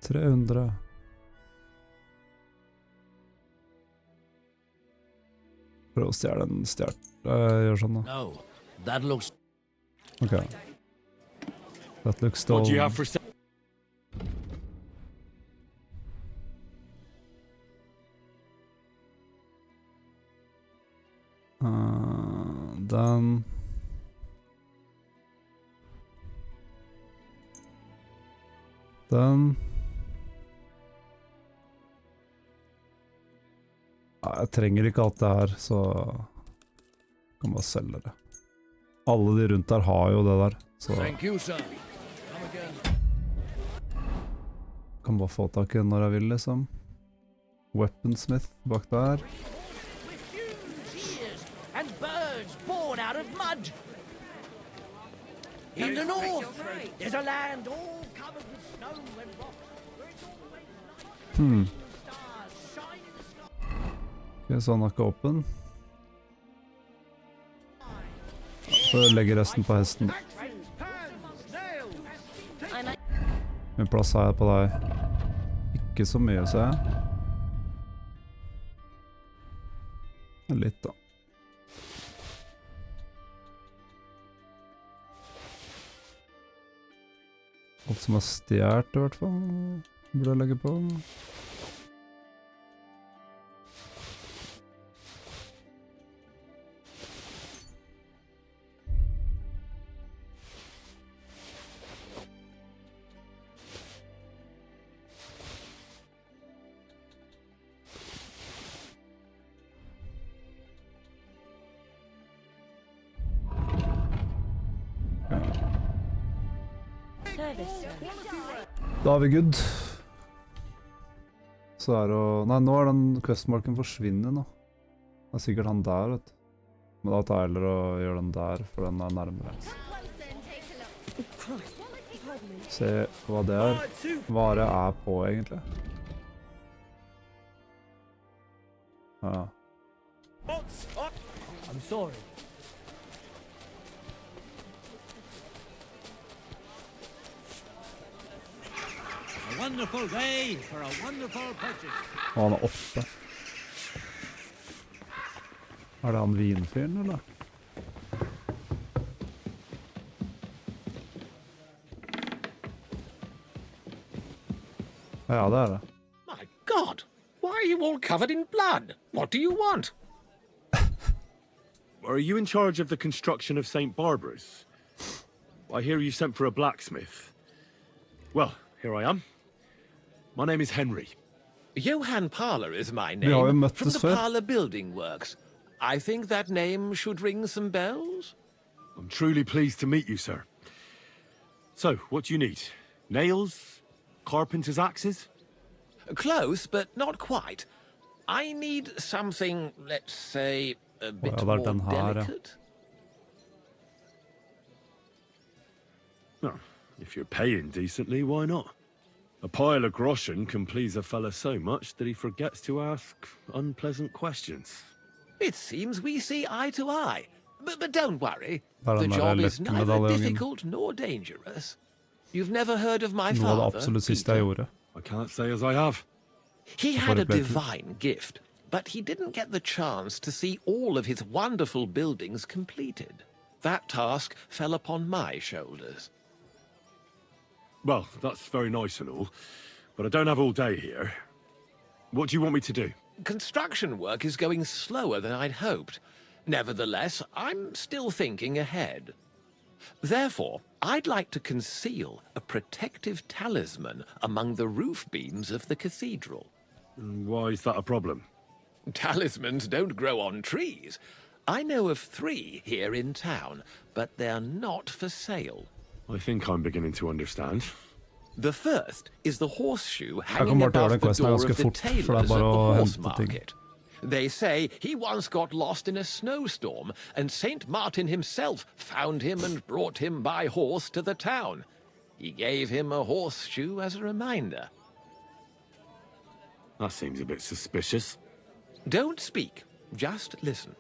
300. Prøv å stjele en stjert. Gjør sånn da. No, that looks... Ok. That looks What do you stolen. have for... Den. Den. Nei, jeg trenger ikke alt det her, så jeg kan bare selge det. Alle de rundt der har jo det der, så Thank you, son. Come again. kan bare få tak i den når jeg vil, liksom. Weaponsmith bak der. And birds born out of mud. In the north, there's a land all covered with snow and rocks. Ok, så han er ikke åpen. Så jeg legger resten på hesten. Min plass har jeg på deg. Ikke så mye, ser jeg. Litt da. Alt som er stjert i hvert fall, burde jeg legge på. Da er vi good. Så er det å... Nei, nå er den questmarken forsvinnet nå. Det er sikkert han der, vet du. Men da tar jeg heller å gjøre den der, for den er nærmere. Se hva det er. Hva det er på, egentlig. Ja. I'm sorry. A wonderful day for a wonderful purchase. Og han er oppe. Er det han vinfyren, eller? Ja, det er det. My God, why are you all covered in blood? What do you want? Are you in charge of the construction of St. Barbara's? I hear you sent for a blacksmith. Well, here I am. My name is Henry. Johan Parler is my Vi har jo name, møttes from the før. Parler Building Works. I think that name should ring some bells. I'm truly pleased to meet you, sir. So, what do you need? Nails? Carpenter's axes? Close, but not quite. I need something, let's say, a bit det er more den her, ja. delicate. Well, if you're paying decently, why not? A pile of groschen can please a fella so much that he forgets to ask unpleasant questions. It seems we see eye to eye. But don't worry. Det The den job der is neither løkkemedaljungen. difficult nor dangerous. You've never heard of my Noe av det father, absolutt siste jeg gjorde. I can't say as I have. He For had a the playthrough. divine gift, but he didn't get the chance to see all of his wonderful buildings completed. That task fell upon my shoulders. Well, that's very nice and all, but I don't have all day here. What do you want me to do? Construction work is going slower than I'd hoped. Nevertheless, I'm still thinking ahead. Therefore, I'd like to conceal a protective talisman among the roof beams of the cathedral. Why is that a problem? Talismans don't grow on trees. I know of 3 here in town, but they're not for sale. I think I'm beginning to understand. The first is the horseshoe Jeg hanging kommer til å gjøre above den the questen door ganske of the fort, for det er tailors at bare the å horse hente ting. market. They say he once got lost in a snowstorm, and Saint Martin himself found him and brought him by horse to the town. He gave him a horseshoe as a reminder. That seems a bit suspicious. Don't speak, just listen.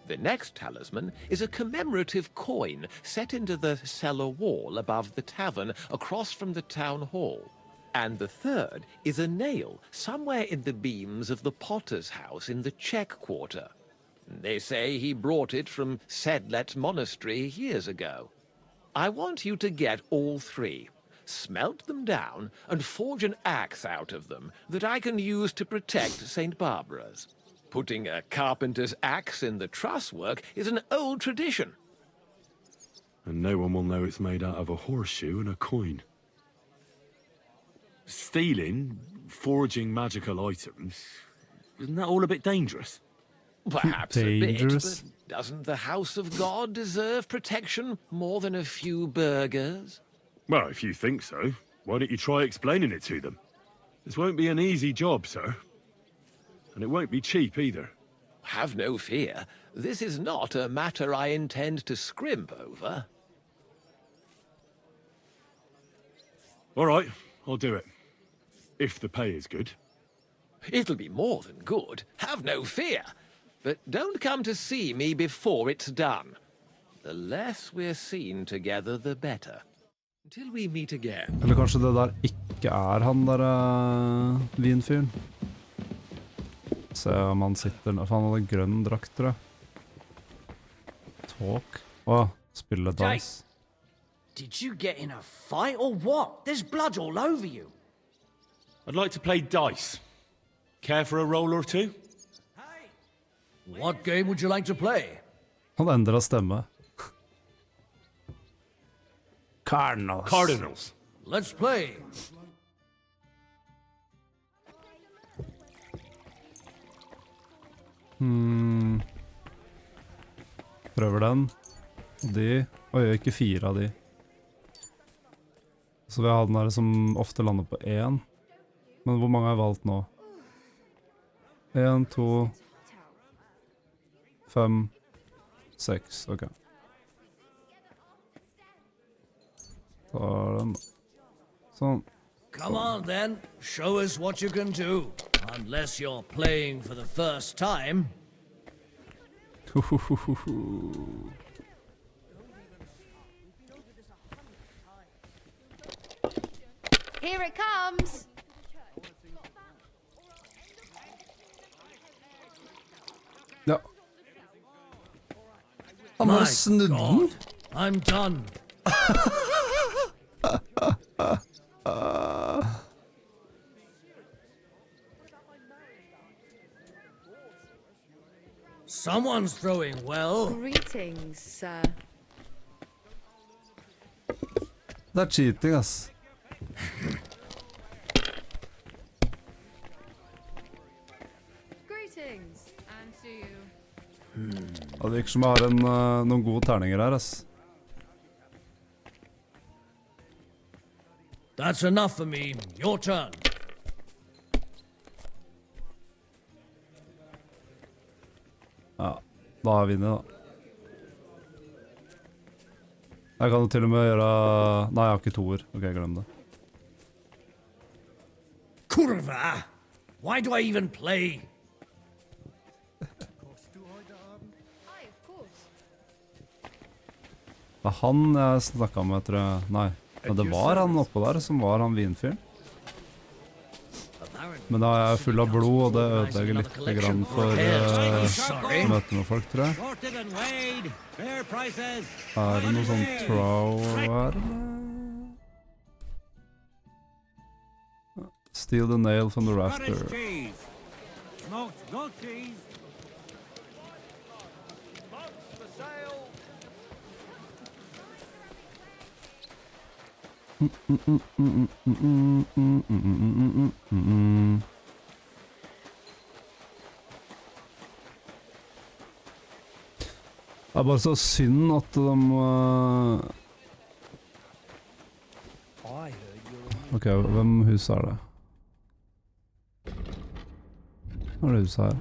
The next talisman is a commemorative coin set into the cellar wall above the tavern across from the town hall. And the third is a nail somewhere in the beams of the potter's house in the Czech quarter. They say he brought it from Sedlet Monastery years ago. I want you to get all 3, smelt them down, and forge an axe out of them that I can use to protect St. Barbara's. Putting a carpenter's axe in the truss work is an old tradition. And no one will know it's made out of a horseshoe and a coin. Stealing, forging magical items, isn't that all a bit dangerous? Perhaps a bit, Dangerous. but doesn't the house of God deserve protection more than a few burghers? Well, if you think so, why don't you try explaining it to them? This won't be an easy job, sir. And it won't be cheap either. Have no fear. This is not a matter I intend to scrimp over. All right, I'll do it. If the pay is good. It'll be more than good. Have no fear. But don't come to see me before it's done. The less we're seen together, the better. Until we meet again. Eller kanskje det der ikke er han der vinfyren. Se om han sitter... For han hadde grønn drakt, tror jeg. Talk. Spille dice. Did you get in a fight or what? There's blood all over you. I'd like to play dice. Care for a roll or two? What game would you like to play? Han endret stemme. Cardinals. Let's play. Prøver den. De. Ikke 4 av de. Så vi har den der som ofte lander på 1. Men hvor mange har jeg valgt nå? 1, 2, 5, 6, ok. Tar den da. Sånn. Come on then, show us what you can do. Unless you're playing for the first time. Here it comes. Ja. My God, I'm done. Someone's throwing well. Greetings, sir. Det er cheating, ass. Greetings, and to you. Det virker som jeg har noen gode terninger her, ass. That's enough for me. Your turn. Ja, da har jeg vunnet, da. Jeg kan jo til og med gjøre... Nei, jeg har ikke toer. Ok, glem det. Kurva! Why do I even play? Det var han jeg snakket med, tror jeg. Nei, men det var han oppe der som var han vinfyren. Men da er jeg full av blod, og det ødelegger litt grann for møte med folk, tror jeg. Er det noe sånn trow her? Steal the nail from the rafter. Det er bare så synd at de... Ok, hvem hus er det? Hva er det huset her?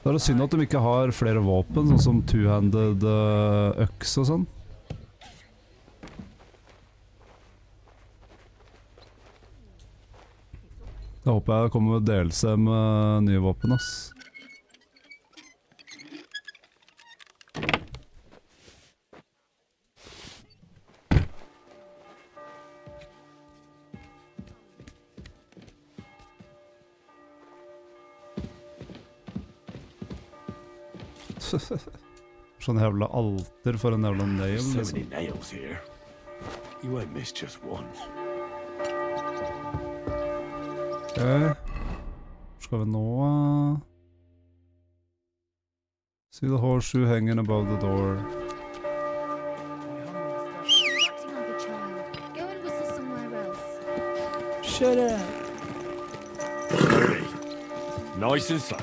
Det er synd at de ikke har flere våpen, sånn som two-handed øks og sånn. Da håper jeg kommer med delelse med nye våpen, ass. Sånn jævla alter for en jævla nail, So liksom. many nails here. You won't miss just one. Ok. Hvor skal vi nå? See the horseshoe hanging above the door. Acting like a child. Go and whistle somewhere else. Shut up. Ready. Nice and slow.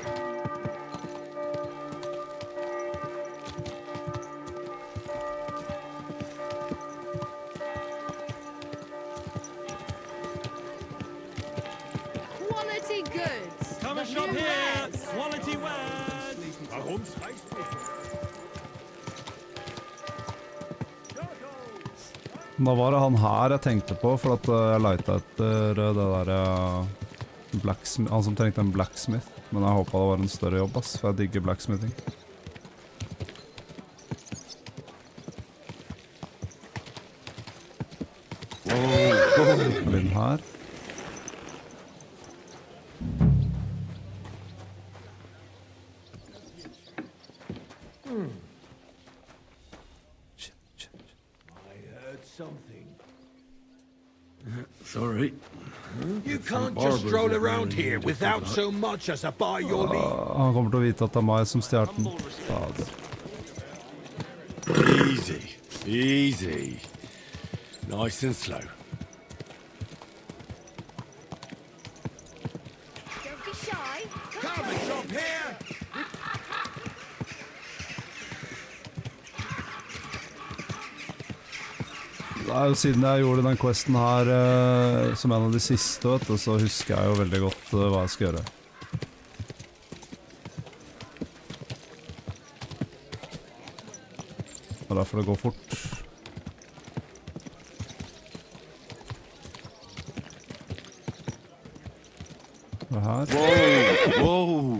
Quality goods. Come and shop here. Quality wares. Da var det han her jeg tenkte på, for at jeg leita etter det der han som trengte en blacksmith. Men jeg håpet det var en større jobb, ass, for jeg digger blacksmithing. Den her. Sorry. You can't just stroll around here without so much as a by your leave. Han kommer til å vite at det er meg som stjert den. Fader. Easy. Easy. Nice and slow. Don't be shy. Come and shop here. Det er jo siden jeg gjorde den questen her som en av de siste, vet du, så husker jeg jo veldig godt hva jeg skal gjøre. Det er derfor det går fort. Det her. Whoa! Whoa!